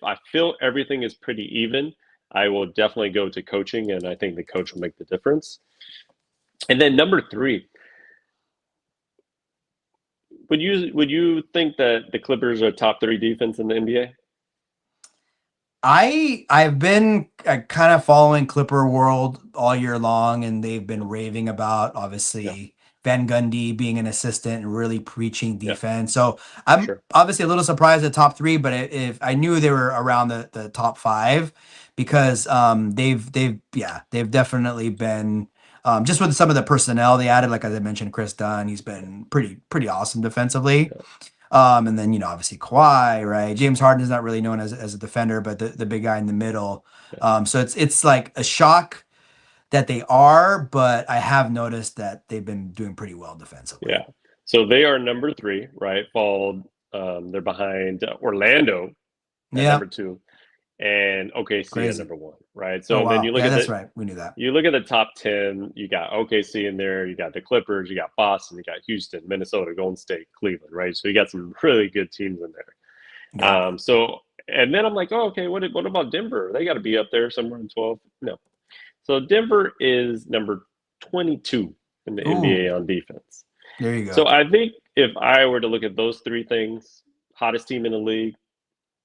I feel everything is pretty even, I will definitely go to coaching, and I think the coach will make the difference. And then number three, would you think that the Clippers are top three defense in the NBA? I've been kind of following Clipper World all year long, and they've been raving about Yeah, obviously Van Gundy being an assistant and really preaching yeah, defense. So for I'm sure. obviously a little surprised at top 3, but if I knew they were around the top 5, because they've definitely been just with some of the personnel they added, like as I mentioned, Chris Dunn, he's been pretty awesome defensively. And then obviously Kawhi, right? James Harden is not really known as a defender, but the big guy in the middle. So it's like a shock that they are, but I have noticed that they've been doing pretty well defensively. Yeah. So they are number 3, right? Followed, they're behind Orlando at number Yeah, 2 and OKC at crazy. number 1, right? Oh So then wow, yeah, that's right. We knew that. you look at the top 10, you got OKC in there, you got the Clippers, you got Boston, you got Houston, Minnesota, Golden State, Cleveland, right? So you got some really good teams in there. Yeah. So and then I'm like, oh, okay, what about Denver? They got to be up there somewhere in 12. No. So Denver is number 22 in the NBA Ooh, on defense. there you So go. I think if I were to look at those 3 things, hottest team in the league,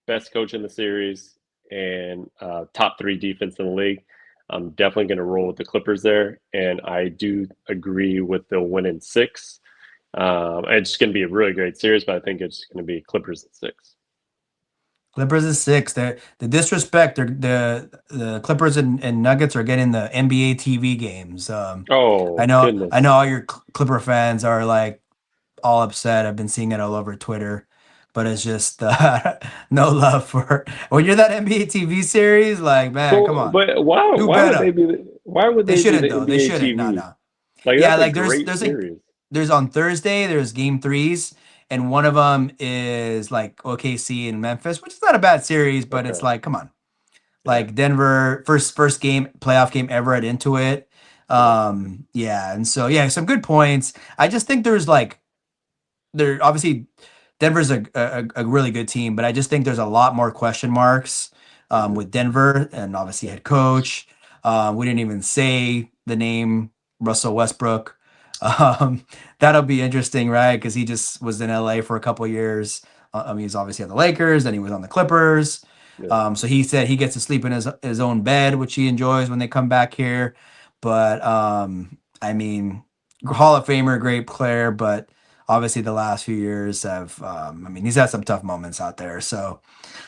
best coach in the series, and top 3 defense in the league, I'm definitely going to roll with the Clippers there. And I do agree with the win in 6. It's going to be a really great series, but I think it's going to be Clippers at 6. Clippers is 6. The disrespect. The Clippers and Nuggets are getting the NBA TV games. I Oh, know I goodness. know all your Clipper fans are like all upset. I've been seeing it all over Twitter, but it's just no love for when you're that NBA TV series. Like, man, come on, But why do why would they better. be why would They they be shouldn't the though. They NBA shouldn't. No, TV? no. Like Yeah, that's a like there's great there's like series. there's on Thursday there's game threes, and one of them is like OKC and Memphis, which is not a bad series, but it's Okay. like, come on, Yeah. like Denver first game playoff game ever at Intuit. Yeah. Yeah, and so yeah, some good points. I just think there's like there obviously Denver's a really good team, but I just think there's a lot more question marks Hmm. with Denver and obviously head coach. We didn't even say the name Russell Westbrook. Um, that'll be interesting, right? Because he just was in LA for a couple years. I mean, he's obviously on the Lakers, then he was on the Clippers. Yeah. So he said he gets to sleep in his own bed, which he enjoys when they come back here. But I mean, Hall of Famer, great player, but obviously the last few years have I mean he's had some tough moments out there. So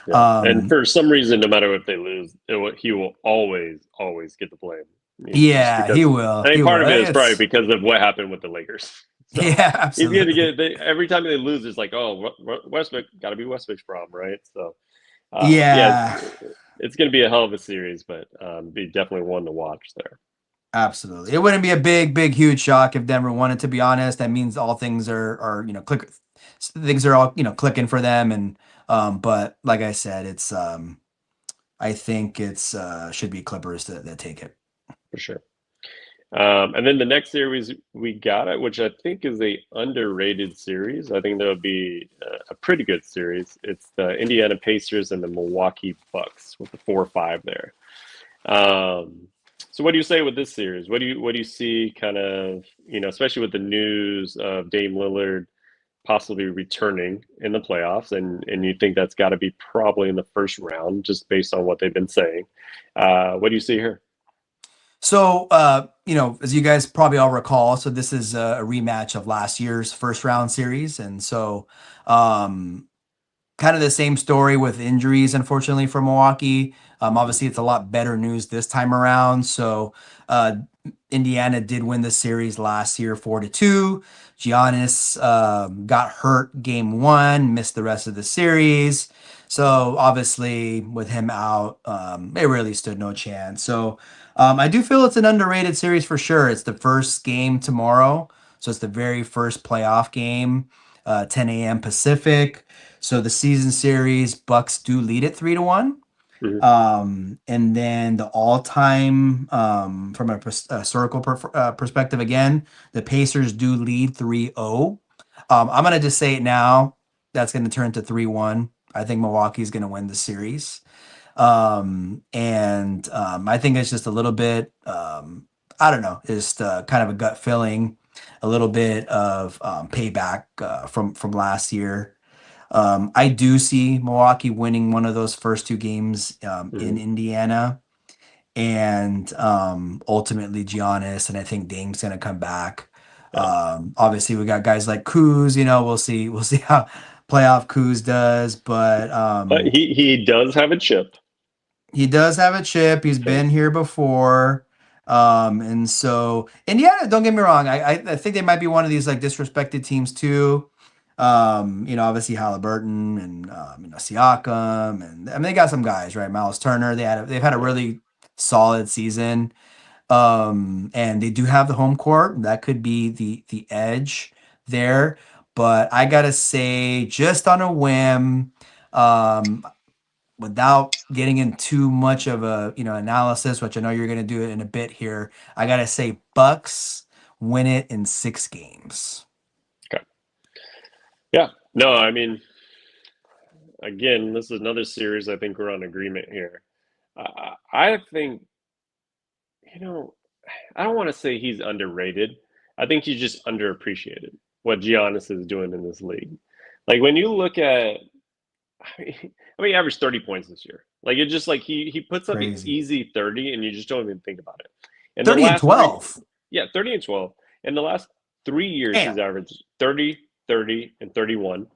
Yeah. And um for some reason, no matter if they lose, he will always get the blame. Just yeah, he because will. I He think part will. of it is probably It's because of what happened with the Lakers. So yeah, he's going to absolutely. get every time they lose, it's like, oh, Westbrook got to be Westbrook's problem, right? So yeah, Yeah, it's going to be a hell of a series, but be definitely one to watch there absolutely. It wouldn't be a big huge shock if Denver won it, to be honest. That means all things are things are all, clicking for them. And but like I said, it's I think it's should be Clippers that take it. for sure. And then the next series we got it, which I think is a underrated series. I think that'll be a pretty good series. It's the Indiana Pacers and the Milwaukee Bucks with the 4-5 there. Um, so what do you say with this series? What do you see kind of, especially with the news of Dame Lillard possibly returning in the playoffs, and you think that's got to be probably in the first round just based on what they've been saying. What do you see here? So, as you guys probably all recall, so this is a rematch of last year's first round series. And so, um, kind of the same story with injuries, unfortunately, for Milwaukee. Mhm. Obviously, it's a lot better news this time around. So, uh, Indiana did win the series last year, 4-2. Giannis got hurt game one, missed the rest of the series. So obviously, with him out, it really stood no chance. So I do feel it's an underrated series for sure. It's the first game tomorrow, so it's the very first playoff game, 10 a.m. Pacific. So the season series, Bucks do lead it 3-1. Mhm. And then the all-time, from a historical perspective, again, the Pacers do lead 3-0. I'm gonna just say it now. That's gonna turn to 3-1. I think Milwaukee's gonna win the series. And I think it's just a little bit, I don't know, just kind of a gut feeling, a little bit of payback from last year. I do see Milwaukee winning one of those first two games in Mhm. Indiana, and ultimately Giannis, and I think Dame's gonna come back. Yeah. Obviously, we got guys like Kuz. We'll see how playoff Kuz does, but But he does have a chip. He does have a chip. He's Okay. been here before. And so Indiana, don't get me wrong. I think they might be one of these like disrespected teams too. Obviously Halliburton and Siakam, and I mean they got some guys, right? Miles Turner. They've had a Yeah. really solid season. And they do have the home court. That could be the edge there. But I gotta say, just on a whim, um, without getting in too much of a analysis, which I know you're gonna do it in a bit here, I gotta say Bucks win it in 6 games. Okay. Yeah. No, I mean, again, this is another series. I think we're on agreement here. I think, you know, I don't want to say he's underrated. I think he's just underappreciated what Giannis is doing in this league. Like when you look at, I mean, he averaged 30 points this year. Like it's just like he puts up an Crazy. easy 30, and you just don't even think about it. In the 30 and last three, 12. yeah, 30 and 12. In the last 3 years, Damn. he's averaged 30, 30, and 31.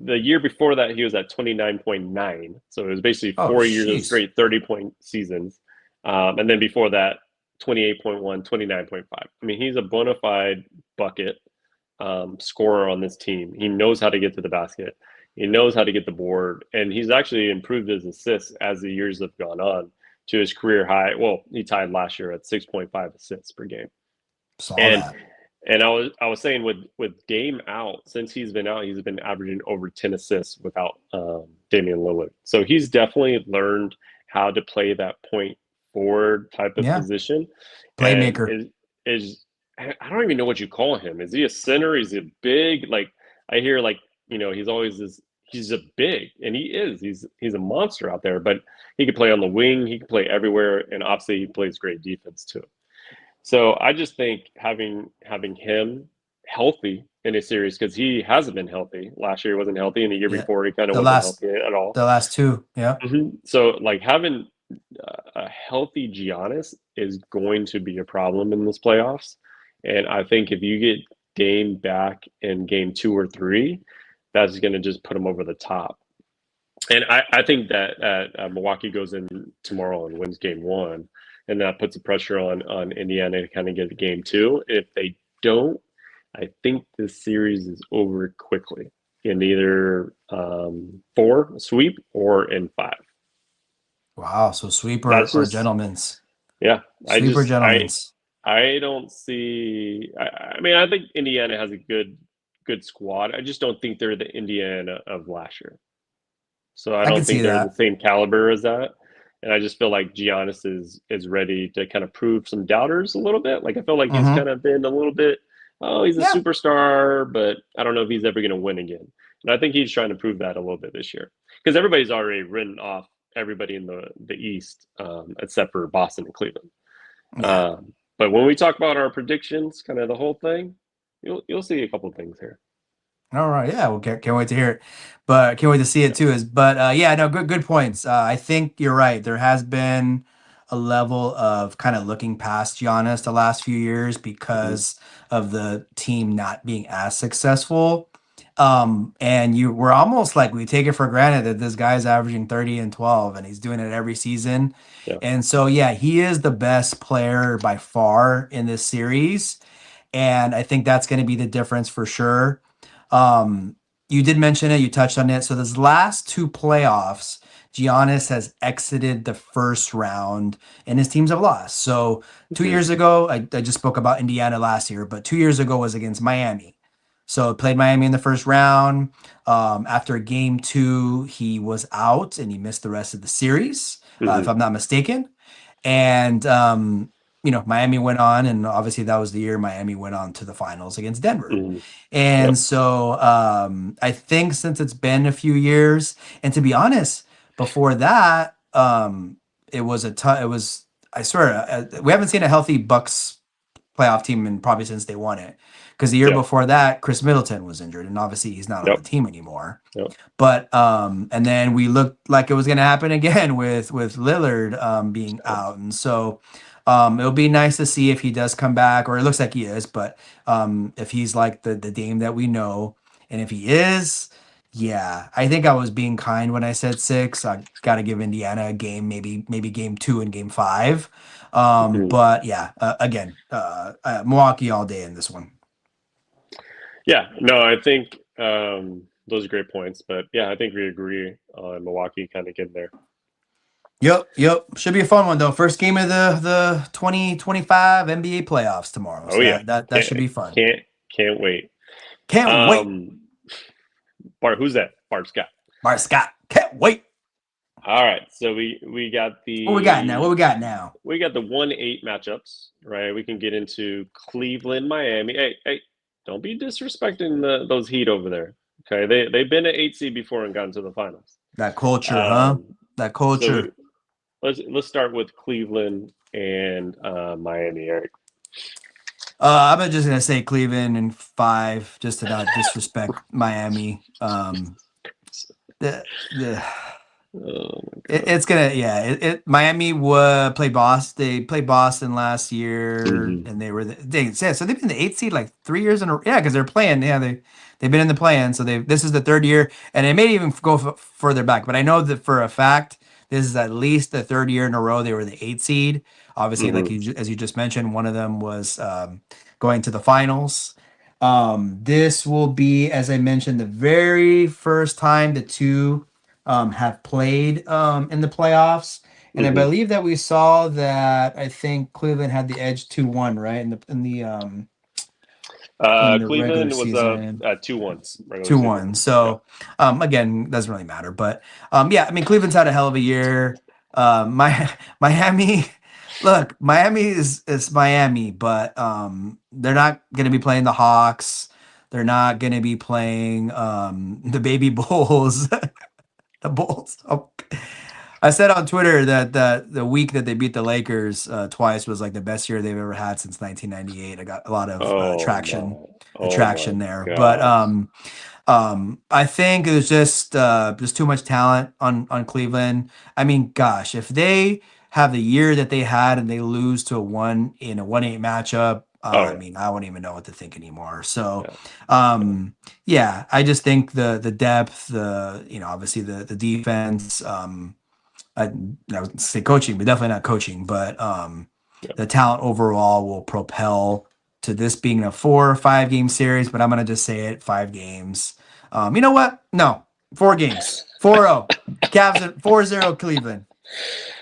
The year before that, he was at 29.9. So it was basically Oh, 4 years of jeez. straight 30-point seasons. And then before that, 28.1, 29.5. I mean, he's a bona fide bucket scorer on this team. He knows how to get to the basket. He knows how to get the board, and he's actually improved his assists as the years have gone on to his career high. Well, he tied last year at 6.5 assists per game. Saw And that. and I was saying with Dame out, since he's been out, he's been averaging over 10 assists without Damian Lillard. So he's definitely learned how to play that point forward type of Yeah. position, and Playmaker. is I don't even know what you call him. Is he a center? Is he big? Like I hear like he's always this. He's a big, and he is. He's a monster out there. But he could play on the wing. He can play everywhere, and obviously he plays great defense too. So I just think having him healthy in a series, because he hasn't been healthy. Last year he wasn't healthy, and the year Yeah. before he kind of The wasn't last healthy at all. the last two. Yeah. So like having a healthy Giannis is going to be a problem in this playoffs, and I think if you get Dame back in game 2 or 3, that's going to just put him over the top. And I think that Milwaukee goes in tomorrow and wins game 1, and that puts the pressure on Indiana to kind of get game 2. If they don't, I think this series is over quickly in either 4 sweep or in 5. Wow. So sweeper That's or just gentlemen's. yeah. I Sweeper just gentlemen's. I don't see. I mean, I think Indiana has a good squad. I just don't think they're the Indiana of last year. So I I can don't see think they're the that. same caliber as that. And I just feel like Giannis is ready to kind of prove some doubters a little bit. Like I feel like he's Mm-hmm. kind of been a little bit, oh, he's a Yeah. superstar, but I don't know if he's ever going to win again. And I think he's trying to prove that a little bit this year because everybody's already written off everybody in the East except for Boston and Cleveland. Yeah. But when we talk about our predictions, kind of the whole thing, you'll see a couple of things here. All right. Yeah. Well, can't wait to hear it, but can't wait to see it Yeah. too. But yeah, no, good points. I think you're right. There has been a level of kind of looking past Giannis the last few years Mhm. because of the team not being as successful. And we're almost like we take it for granted that this guy's averaging 30 and 12 and he's doing it every season. Yeah. And so, yeah, he is the best player by far in this series. And I think that's going to be the difference for sure. Um, you did mention it, you touched on it. So this last two playoffs, Giannis has exited the first round and his teams have lost. So 2 years ago, I just spoke about Indiana last year, but 2 years ago was against Miami. So played Miami in the first round. After game two, he was out and he missed the rest of the series, if Hmm. I'm not mistaken. And Miami went on, and obviously that was the year Miami went on to the finals against Denver. Hmm. And Yep. so I think since it's been a few years, and to be honest, before that, it was it was, I swear, we haven't seen a healthy Bucks playoff team in probably since they won it. Because the year Yep. before that, Chris Middleton was injured, and obviously he's not on the Yep. team anymore. Yep. But and then we looked like it was going to happen again with Lillard being Yep. out, and so it'll be nice to see if he does come back, or it looks like he is. But if he's like the Dame that we know, and if he is, Yeah, I think I was being kind when I said 6. I got to give Indiana a game, maybe game 2 and game 5. Mhm. But yeah, again, Milwaukee all day in this one. Yeah, no, I think those are great points. But yeah, I think we agree on Milwaukee kind of getting there. Yep. Should be a fun one though. First game of the 2025 NBA playoffs tomorrow. Oh So yeah, that should be fun. can't wait. Can't wait. Um, Bart, who's that? Bart Scott. Bart Scott. Can't wait. All right, so we got What we got now? What the we got now? 1-8 matchups, right? We can get into Cleveland, Miami. Hey, don't be disrespecting those Heat over there. Okay, they've been an 8 seed before and gotten to the finals. That culture, huh? Um, That so culture. let's start with Cleveland and Miami, Eric. I'm just gonna say Cleveland in 5, just to not disrespect Miami. The Oh my God. it's gonna yeah. Miami would play Boston. They played Boston last year, Hmm. and so they've been the 8th seed like 3 years in a yeah because they're playing yeah they've been in the play-in, so they this is the 3rd year, and it may even go further back, but I know that for a fact this is at least the 3rd year in a row they were the 8th seed. Obviously, like Hmm. as you just mentioned, one of them was going to the finals. This will be, as I mentioned, the very first time the two have played in the playoffs. And I Hmm. believe that we saw that I think Cleveland had the edge 2-1, right? In the regular Cleveland was season. 2-1 regular 2-1. season. Yeah. So again, doesn't really matter. But yeah, I mean Cleveland's had a hell of a year. My Miami, look, Miami is Miami, but they're not gonna be playing the Hawks. They're not gonna be playing the baby Bulls. The Bulls. Oh. I said on Twitter that the week that they beat the Lakers twice was like the best year they've ever had since 1998. I got a lot of Oh my attraction there, but gosh. I think there's just too much talent on Cleveland. I mean, gosh, if they have the year that they had and they lose to a 1-8 matchup, Oh I yeah. mean, I wouldn't even know what to think anymore. So, Yeah. Yeah. yeah, I just think the depth, obviously the defense, I, I would say coaching, but definitely not coaching, but Yeah. the talent overall will propel to this being a 4 or 5 game series, but I'm gonna just say it 5 games. You know what? No, 4 games. 4-0. Cavs at 4-0 Cleveland.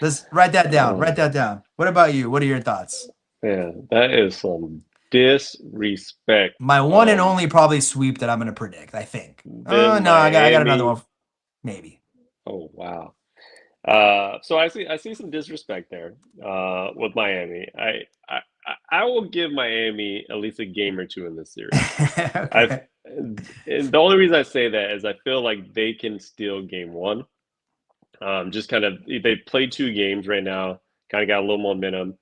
Let's write that down. Write Oh that down. What about you? What are your thoughts? man, that is some disrespect. My one and only probably sweep that I'm gonna predict, I think. Then No, I got another Miami. one. Maybe. Oh wow. So I see some disrespect there with Miami. I will give Miami at least a game or two in this series. I've Okay. and the only reason I say that is I feel like they can steal game one. Just kind of they played 2 games right now, kind of got a little momentum.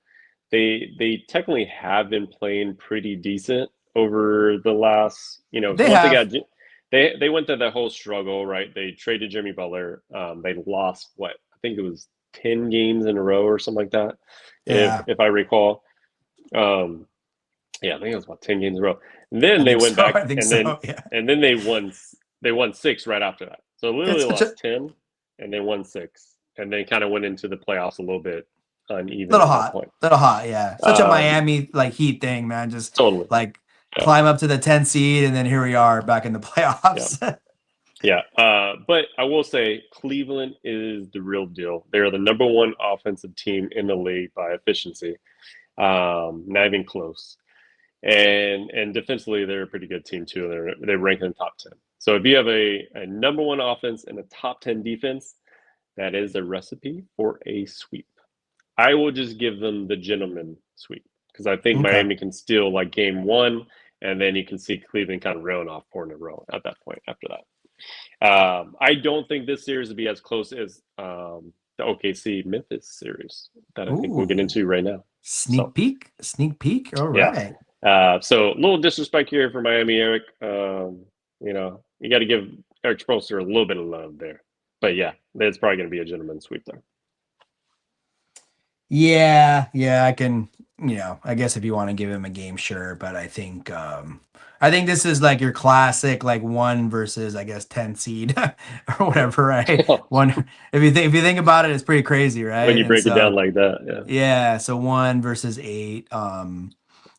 They technically have been playing pretty decent over the last, because They once they have. got they went through that whole struggle, right? They traded Jimmy Butler. They lost what I think it was 10 games in a row or something like that, Yeah, if I recall. Um, yeah, I think it was about 10 games in a row. And then I they think went so. back, I think so. Yeah. and then they won 6 right after that. So literally It's such a lost 10, and they won 6, and then kind of went into the playoffs a little bit uneven little at that hot, point. little hot. Yeah, such a Um, Miami like Heat thing, man. Just totally. like Yeah. climb up to the 10th seed, and then here we are back in the Yeah. playoffs. Yeah. But I will say Cleveland is the real deal. They're the number one offensive team in the league by efficiency. Not even close. And defensively, they're a pretty good team too. They're ranked in the top 10. So if you have a number one offense and a top 10 defense, that is a recipe for a sweep. I will just give them the gentleman sweep because I think Okay. Miami can steal like game one, and then you can see Cleveland kind of railing off 4 in a row at that point after that. I don't think this series will be as close as the OKC Memphis series that I think we'll get Ooh, into right now. sneak So peek, sneak peek. All yeah, right. so a little disrespect here for Miami, Eric. You got to give Eric Spoelstra a little bit of love there. But yeah, it's probably going to be a gentleman's sweep there. Yeah, I can. I guess if you want to give him a game, sure. But I think this is like your classic, like 1 versus, I guess, 10 seed or whatever, right? One, if you think about it, it's pretty crazy, When right? you And break it down so, like that, yeah, yeah, so 1 versus 8.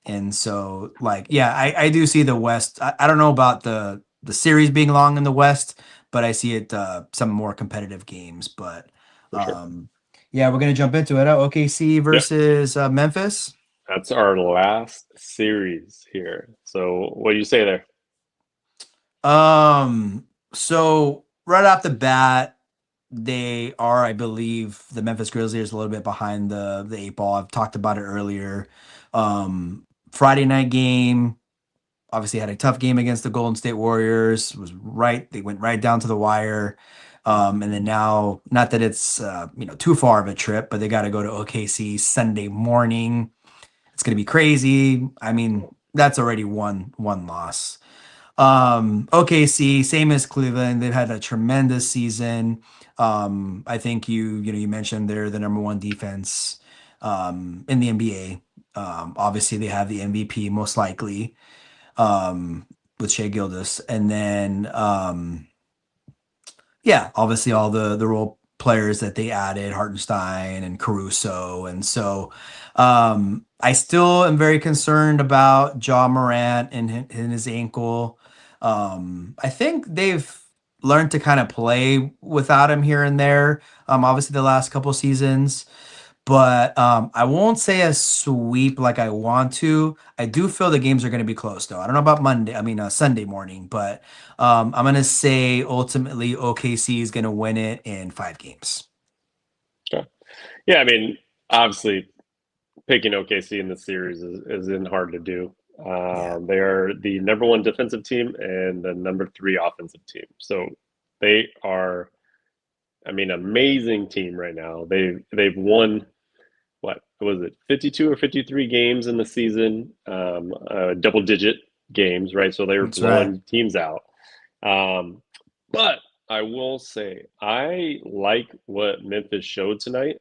And so like, yeah, I do see the West. I don't know about the series being long in the West, but I see it some more competitive games. But for sure. yeah, we're gonna jump into it. OKC Yep. versus Memphis. That's our last series here. So what do you say there? So right off the bat, they are, I believe, the Memphis Grizzlies a little bit behind the 8 ball. I've talked about it earlier. Friday night game, obviously had a tough game against the Golden State Warriors. Was right, they went right down to the wire. And then now, not that it's too far of a trip, but they got to go to OKC Sunday morning. It's gonna be crazy. I mean, that's already one loss. OKC, same as Cleveland, they've had a tremendous season. I think you mentioned they're the number one defense in the NBA. Obviously, they have the MVP most likely with Shea Gildas, and then yeah, obviously all the role players that they added, Hartenstein and Caruso, and so I still am very concerned about Ja Morant and his ankle. I think they've learned to kind of play without him here and there. Obviously the last couple seasons, but I won't say a sweep like I want to. I do feel the games are going to be close, though. I don't know about Monday. I mean, Sunday morning, but I'm going to say ultimately OKC is going to win it in 5 games. Okay. Yeah, I mean, obviously picking OKC in the series isn't hard to do. Yeah, They are the number one defensive team and the number three offensive team. So they are, I mean, amazing team right now. They've won what was it, 52 or 53 games in the season, double digit games, right? So they were that's right. blowing teams out. Um, but I will say, I like what Memphis showed tonight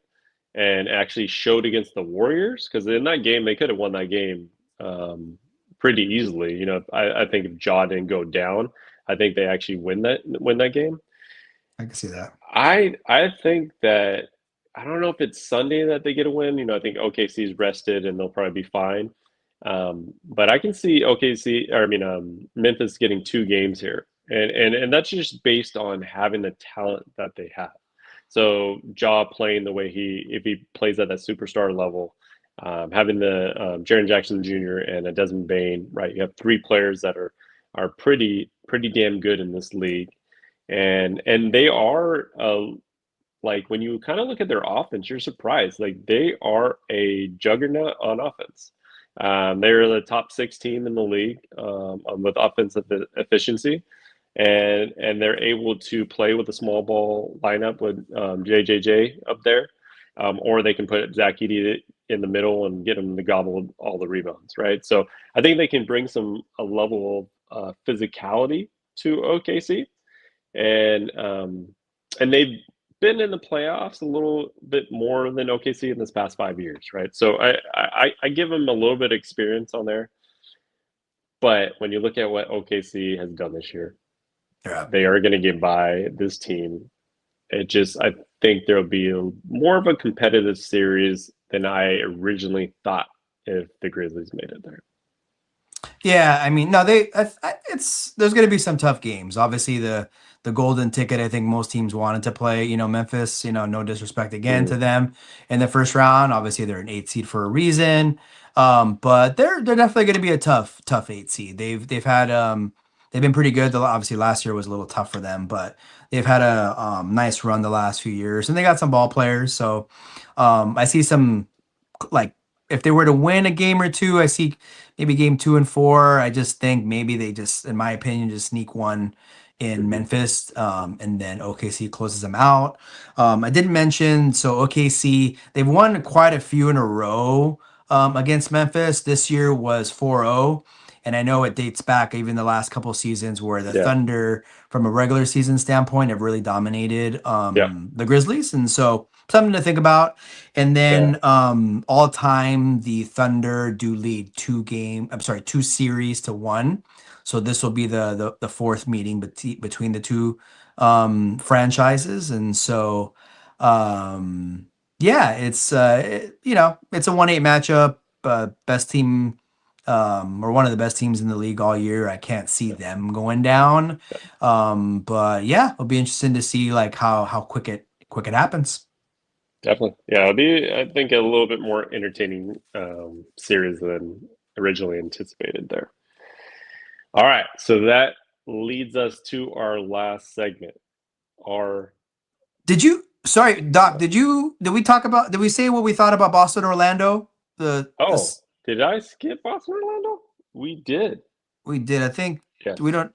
and actually showed against the Warriors because in that game, they could have won that game pretty easily. I think if Ja didn't go down, I think they actually win that game. I can see that. I think that I don't know if it's Sunday that they get a win. I think OKC's rested and they'll probably be fine. But I can see OKC, or I mean, Memphis getting 2 games here, and that's just based on having the talent that they have. So Ja playing the way if he plays at that superstar level, having the Jaren Jackson Jr. and a Desmond Bain, right? You have 3 players that are pretty damn good in this league and they are like when you kind of look at their offense, you're surprised. Like they are a juggernaut on offense. They're the top 6 team in the league with offensive efficiency, and they're able to play with a small ball lineup with JJJ up there, or they can put Zach Edey in the middle and get him to gobble all the rebounds, right? So I think they can bring a level of physicality to OKC and and they've been in the playoffs a little bit more than OKC in this past 5 years, right? So I give them a little bit of experience on there, but when you look at what OKC has done this year, Yeah. they are going to get by this team. I think there'll be more of a competitive series than I originally thought if the Grizzlies made it there. Yeah, I mean, no, it's there's going to be some tough games. Obviously, the golden ticket, I think most teams wanted to play. Memphis. No disrespect again to Mm, them in the first round. Obviously, they're an 8 seed for a reason. But they're definitely going to be a tough 8 seed. They've been pretty good. Obviously, last year was a little tough for them, but they've had a nice run the last few years, and they got some ball players. So I see some like if they were to win a game or two, I see maybe game 2 and 4. I just think maybe they just, in my opinion, just sneak one in mhm. Memphis, and then OKC closes them out. I didn't mention so OKC they've won quite a few in a row against Memphis. This year was 4-0. And I know it dates back even the last couple of seasons where the Yeah. Thunder, from a regular season standpoint, have really dominated Yeah. the Grizzlies. And so something to think about. And Yeah. then all time, the Thunder do lead two series to one. So this will be the fourth meeting between the two franchises. And so yeah, it's a 1-8 matchup. Best team, or one of the best teams in the league all year. I can't see Yeah. them going down. Yeah. But yeah, it'll be interesting to see like how quick it happens. Definitely. Yeah, it'll be, I think, a little bit more entertaining series than originally anticipated there. All right, so that leads us to our last segment. Our Sorry, Doc, did we say what we thought about Boston Orlando? The Oh, this did I skip Boston Orlando? We did. We did. I think Yes, we don't.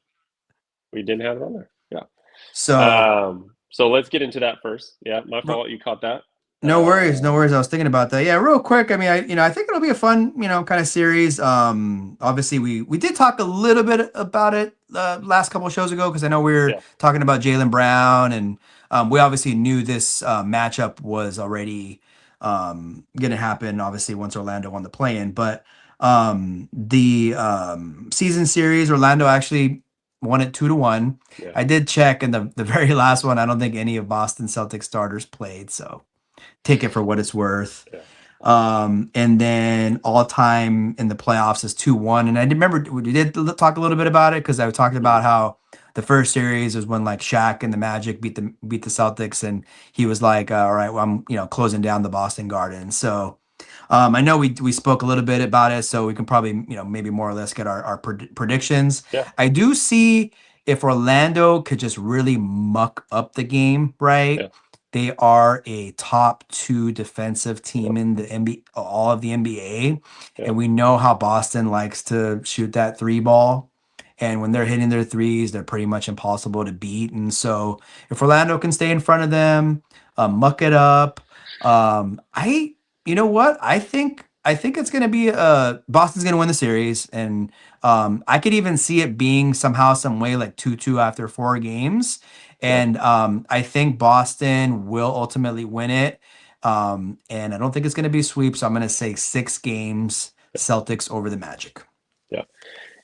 we didn't have it on there. Yeah. So So let's get into that first. Yeah, my fault. You caught that. no worries, no worries. I was thinking about that. Yeah, real quick. I mean, I think it'll be a fun, kind of series. Obviously, we did talk a little bit about it last couple of shows ago because I know we were Yeah. talking about Jaylen Brown, and we obviously knew this matchup was already going to happen. Obviously, once Orlando won the play-in, but the season series, Orlando actually won it 2-1. Yeah. I did check, and the very last one, I don't think any of Boston Celtics starters played, so take it for what it's worth. Yeah. And then all time in the playoffs is 2-1. And I remember we did talk a little bit about it because I talked about how the first series was when like Shaq and the Magic beat the Celtics, and he was like, all right, well, I'm closing down the Boston Garden. So I know we spoke a little bit about it, so we can probably maybe more or less get our predictions. Yeah. I do see if Orlando could just really muck up the game, right? Yeah. They are a top 2 defensive team Yep. in the NBA, all of the NBA, Yep. and we know how Boston likes to shoot that three ball. And when they're hitting their threes, they're pretty much impossible to beat. And so, if Orlando can stay in front of them, muck it up, you know what? I think it's going to be Boston's going to win the series, and I could even see it being somehow, some way, like 2-2 after 4 games. Yeah. And I think Boston will ultimately win it. And I don't think it's going to be a sweep. So I'm going to say 6 games, Celtics over the Magic. Yeah.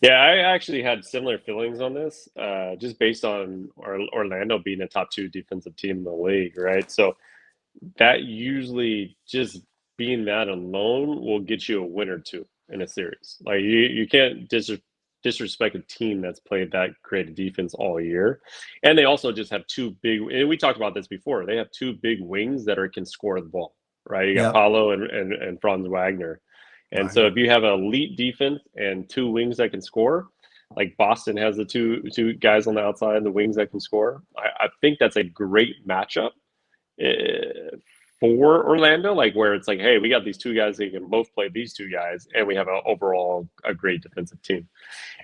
Yeah, I actually had similar feelings on this, just based on Orlando being a top 2 defensive team in the league, right? So that usually, just being that alone, will get you a win or two in a series. Like you can't disrespect a team that's played that great defense all year. And they also just have 2 big, and we talked about this before, they have 2 big wings that can score the ball, right? You got Yep. Paolo and Franz Wagner. And so Wagner. if you have an elite defense and 2 wings that can score, like Boston has the two guys on the outside and the wings that can score, I think that's a great matchup for Orlando, like where it's like, hey, we got these 2 guys that can both play these 2 guys, and we have a great defensive team.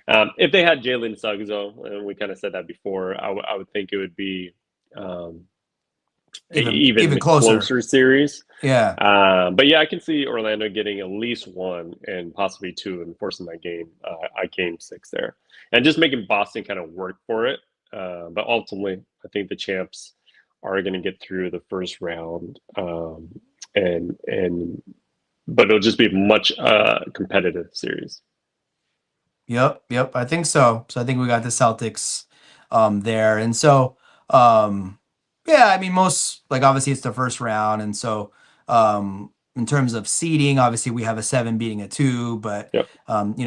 If they had Jalen Suggs, though, and we kind of said that before, I would think it would be Even closer. closer series. Yeah. But yeah, I can see Orlando getting at least 1 and possibly 2 and forcing that game, game 6 there, and just making Boston kind of work for it. But ultimately, I think the champs are going to get through the first round, but it'll just be a much competitive series. Yep. I think so. So I think we got the Celtics there. And so yeah, I mean, most, like, obviously it's the first round, and so in terms of seeding, obviously we have a 7 beating a 2, but Yep.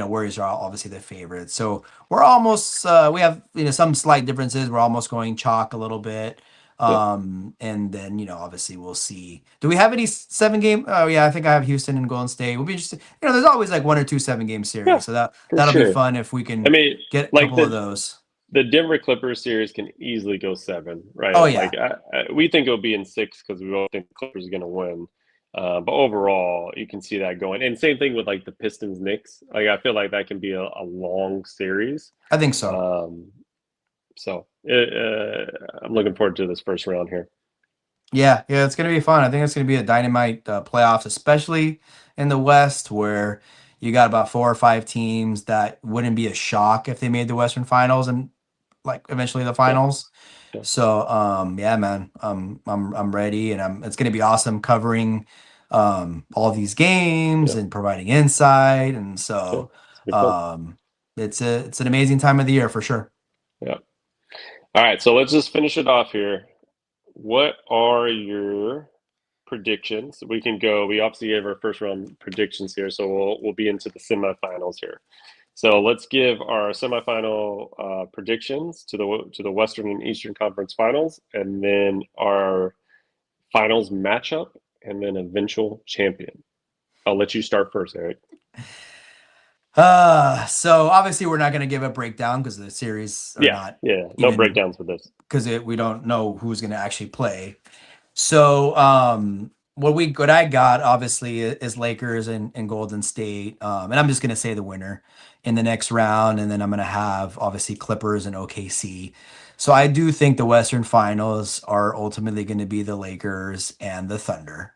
Warriors are obviously the favorites. So we're almost we have some slight differences. We're almost going chalk a little bit. And then obviously we'll see. Do we have any 7-game? Oh yeah, I think I have Houston and Golden State. We'll be interested. There's always like 1 or 2 7-game series, Yeah, so for that'll be sure. fun if we can I mean, get a like couple of those. the Denver Clippers series can easily go 7, right? Oh yeah. Like we think it'll be in 6 because we both think the Clippers are going to win. But overall, you can see that going. And same thing with like the Pistons Knicks. Like I feel like that can be a long series. I think so. So I'm looking forward to this first round here. Yeah, it's going to be fun. I think it's going to be a dynamite playoffs, especially in the West, where you got about 4 or 5 teams that wouldn't be a shock if they made the Western Finals and like eventually the Yeah, finals. yeah, So yeah, man, I'm ready, and it's gonna be awesome covering all these games yeah, and providing insight, and yeah. so It's gonna be fun. um it's an amazing time of the year for sure. Yeah. All right, so let's just finish it off here. What are your predictions? We can go. We obviously gave our first round predictions here, so we'll be into the semifinals here. So let's give our semifinal predictions to the Western and Eastern Conference Finals, and then our finals matchup, and then eventual champion. I'll let you start first, Eric. So obviously we're not gonna give a breakdown because the series are Yeah, not yeah. No even breakdowns for this. because we don't know who's gonna actually play. So what I got obviously is Lakers and Golden State. And I'm just gonna say the winner in the next round, and then I'm gonna have obviously Clippers and OKC. So I do think the Western Finals are ultimately going to be the Lakers and the Thunder.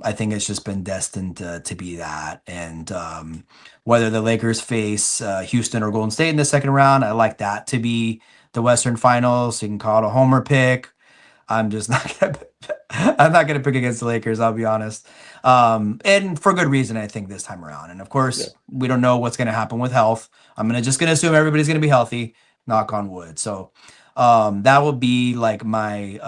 I think it's just been destined to be that. And whether the Lakers face Houston or Golden State in the second round, I like that to be the Western Finals. So you can call it a homer pick. I'm just not gonna I'm not gonna pick against the Lakers, I'll be honest. And for good reason, I think this time around. And of Yeah. course, we don't know what's gonna happen with health. I'm gonna assume everybody's gonna be healthy, knock on wood. So that will be like my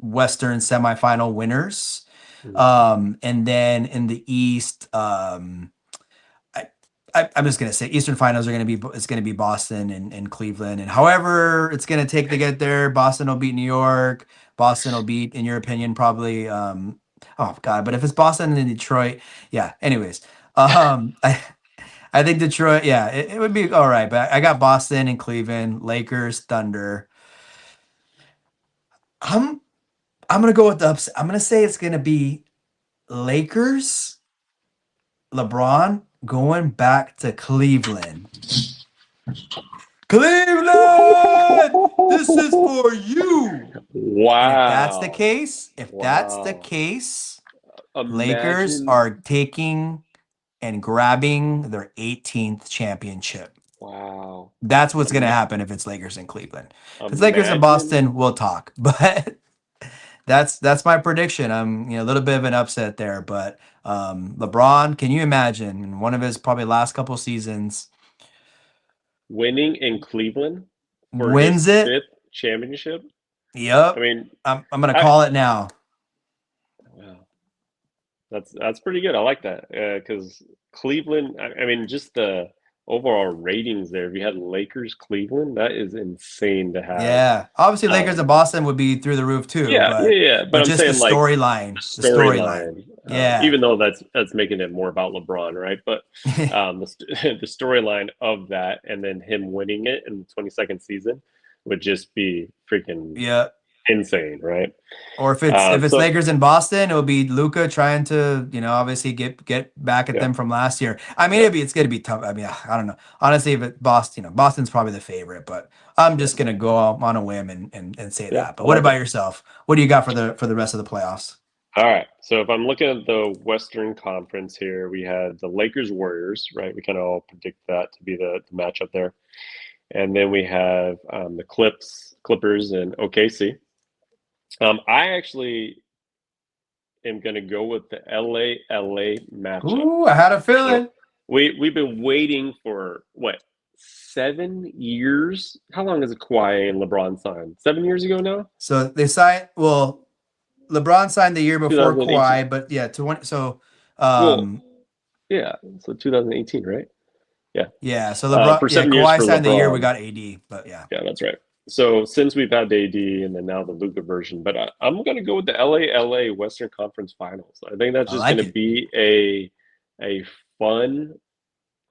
Western semifinal winners. Mhm. And then in the East, I, I'm just gonna say Eastern Finals are gonna be it's gonna be Boston and Cleveland, and however it's gonna take to get there, Boston will beat New York. Boston will beat, in your opinion, probably. Oh God, but if it's Boston and Detroit, yeah. Anyways, I think Detroit, yeah, it would be all right. But I got Boston and Cleveland, Lakers, Thunder. I'm I'm gonna go with the upset. I'm gonna say it's gonna be Lakers, LeBron going back to Cleveland. Cleveland, this is for you. And if that's the Wow. case, Wow. Lakers Imagine. are taking and grabbing their 18th championship. Wow. That's what's going to Ima- happen if it's Lakers in Cleveland. If it's Lakers in Imagine Boston, we'll talk. But that's my prediction. I'm a little bit of an upset there, but LeBron, can you imagine in one of his probably last couple seasons winning in Cleveland for his wins it? fifth championship. I Yep. mean, I'm gonna I call it now. wow, that's pretty good. I like that because Cleveland. I mean, just the overall ratings there. If you had Lakers, Cleveland, that is insane to have. Yeah. Obviously Lakers and Um, Boston would be through the roof too, yeah, yeah, but yeah. But I'm just the saying like storyline, the storyline. storyline, Yeah. even though that's making it more about LeBron, right? But the storyline of that, and then him winning it in the 22nd season, would just be freaking Yeah. insane, right? Or if it's So Lakers in Boston, it'll be Luca trying to, obviously get back at yeah, them from last year. I mean, yeah, it's gonna be tough. I mean, I don't know. Honestly, if it Boston, Boston's probably the favorite, but I'm yeah, just gonna go out on a whim and say yeah. that. But I what like about it. yourself? What do you got for the rest of the playoffs? All right. So if I'm looking at the Western Conference here, we had the Lakers Warriors, right? We kind of all predict that to be the matchup there, and then we have the Clippers, and OKC. I actually am going to go with the LA matchup. Ooh, I had a So feeling. we've been waiting for what 7 years? How long has Kawhi and LeBron signed? 7 years ago now. So they signed. Well, LeBron signed the year before 2018. Kawhi, but yeah, Well, um, yeah. So 2018, right? Yeah. yeah, so LeBron, For yeah, 7 years Kawhi for signed the year we LeBron. got AD, but yeah, Yeah, that's right. So since we've had the AD and then now the Luka version, but I'm going to go with the LA Western Conference Finals. I think that's I just going like to it. be a fun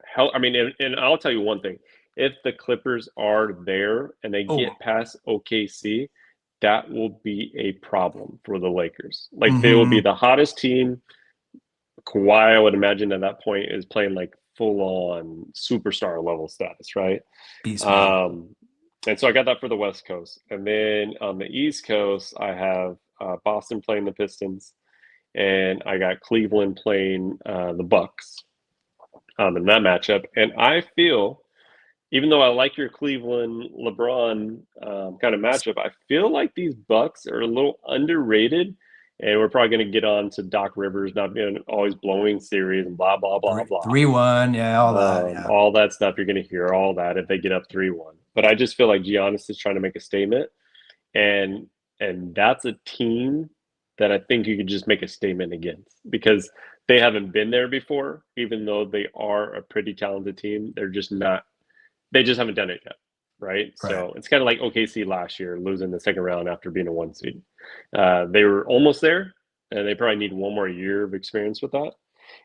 hell. I mean, and I'll tell you one thing: if the Clippers are there and they Oh, get past OKC, that will be a problem for the Lakers. Like they will be mm-hmm. the hottest team. Kawhi, I would imagine at that point is playing like full on superstar level status, right? Beast mode. Um, and so I got that for the West Coast. And then on the East Coast, I have Boston playing the Pistons. and I got Cleveland playing the Bucks in that matchup. And I feel, even though I like your Cleveland LeBron kind of matchup, I feel like these Bucks are a little underrated. And we're probably going to get on to Doc Rivers not being always blowing series and blah blah blah blah. 3-1, yeah, all that, yeah. All that stuff you're going to hear all that if they get up 3-1. But I just feel like Giannis is trying to make a statement, and that's a team that I think you could just make a statement against because they haven't been there before. Even though they are a pretty talented team, they're just not. They just haven't done it yet, right? Right. So it's kind of like OKC last year, losing the second round after being a 1 seed. They were almost there, and they probably need one more year of experience with that.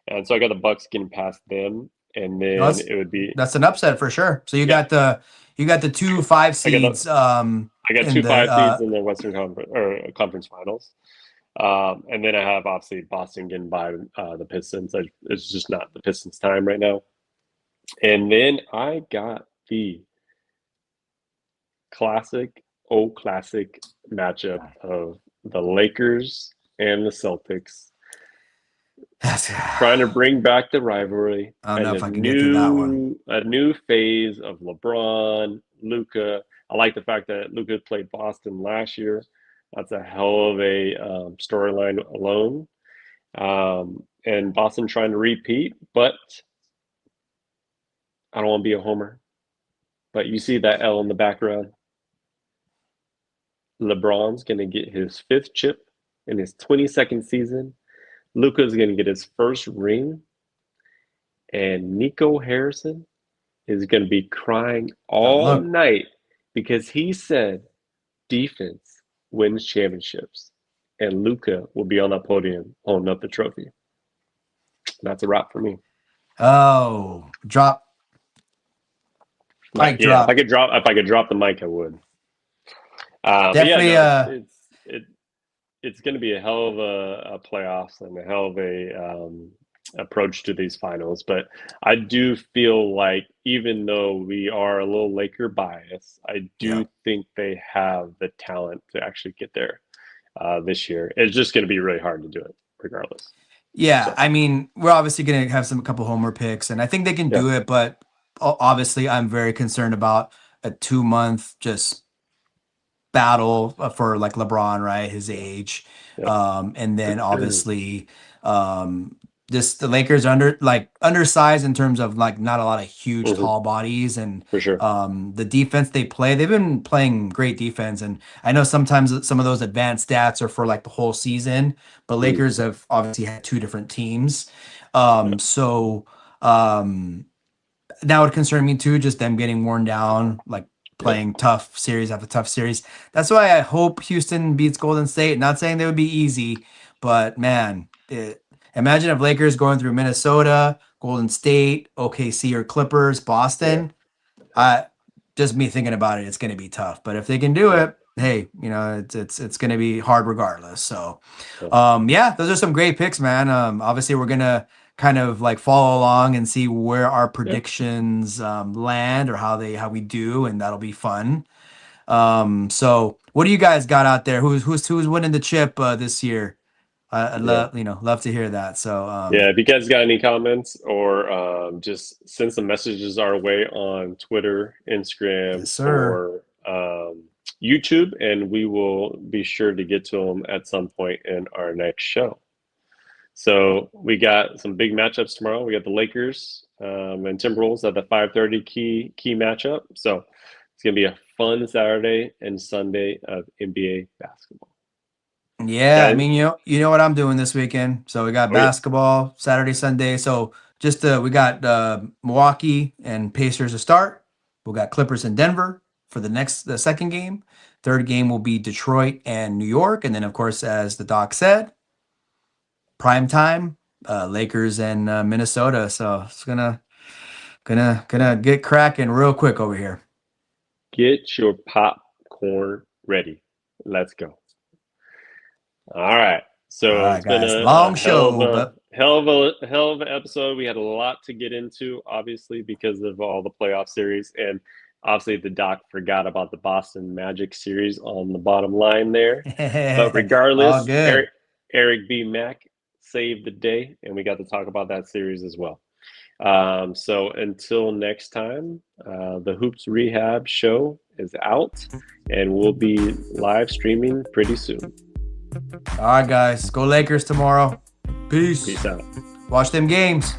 And so I got the Bucks getting past them, and No, then it would be that's an upset for sure. So you yeah. got the 2 5 I got seeds I got in two the 5 seeds in the Western Conference or Conference Finals, and then I have obviously Boston getting by the Pistons. It's just not the Pistons' time right now. And then I got the classic matchup of the Lakers and the Celtics, trying to bring back the rivalry I don't and know if I can get through that one. a new phase of LeBron, Luka. I like the fact that Luka played Boston last year. That's a hell of a storyline alone. And Boston trying to repeat, but I don't want to be a homer. But you see that L in the background. LeBron's going to get his 5th chip in his 22nd season. Luka's going to get his first ring. And Nico Harrison is going to be crying Now all look, night because he said defense wins championships. And Luka will be on that podium holding up the trophy. That's a wrap for me. oh, drop, mic Yeah, drop. if I could drop the mic, I would. But yeah, Definitely, no, it's going to be a hell of a playoffs and a hell of a approach to these finals. But I do feel like even though we are a little Laker bias, I yeah. do think they have the talent to actually get there this year. It's just going to be really hard to do it, regardless. Yeah, So I mean, we're obviously going to have a couple homer picks, and I think they can yeah, do it, but obviously, I'm very concerned about a 2 month just battle for like LeBron, right? His age. yeah, And then obviously, um, just the Lakers undersized in terms of like not a lot of huge hmm tall bodies and for sure. the defense they play, they've been playing great defense. And I know sometimes some of those advanced stats are for like the whole season, but Mm, Lakers have obviously had two different teams. yeah, So that would concern me too, just them getting worn down, like yep. playing tough series after tough series. That's why I hope Houston beats Golden State. Not saying they would be easy, but man, imagine if Lakers going through Minnesota, Golden State, OKC or Clippers, Yeah, Boston. I just me thinking about it, it's going to be tough. But if they can do yeah, it, hey, it's going to be hard regardless. So, yeah, yeah, those are some great picks, man. Obviously, we're gonna kind of like follow along and see where our yeah. predictions land or how we do, and that'll be fun. So what do you guys got out there? Who's winning the chip this year? I'd Yeah. love to hear that. So Yeah, if you guys got any comments or just send some messages our way on Twitter, Instagram, yes, sir. or YouTube, and we will be sure to get to them at some point in our next show. So we got some big matchups tomorrow. We got the Lakers and Timberwolves at the 5:30 key matchup. So it's gonna be a fun Saturday and Sunday of NBA basketball. Yeah, I Guys, mean, you know what I'm doing this weekend. So we got oh yeah, basketball Saturday, Sunday. So just we got Milwaukee and Pacers to start. We got Clippers in Denver for the second game. Third game will be Detroit and New York, and then of course, as the doc said, prime time, Lakers and Minnesota. So it's gonna get cracking real quick over here. get your popcorn ready. Let's go. All right. All So right, it's been guys, long show, but hell of an episode. We had a lot to get into, obviously, because of all the playoff series, and obviously the doc forgot about the Boston Magic series on the bottom line there. But all regardless, good. Eric B. Mack, saved the day, and we got to talk about that series as well. So until next time, the Hoops Rehab Show is out, and we'll be live streaming pretty soon. All right, guys. Go Lakers tomorrow. Peace. Peace out. Watch them games.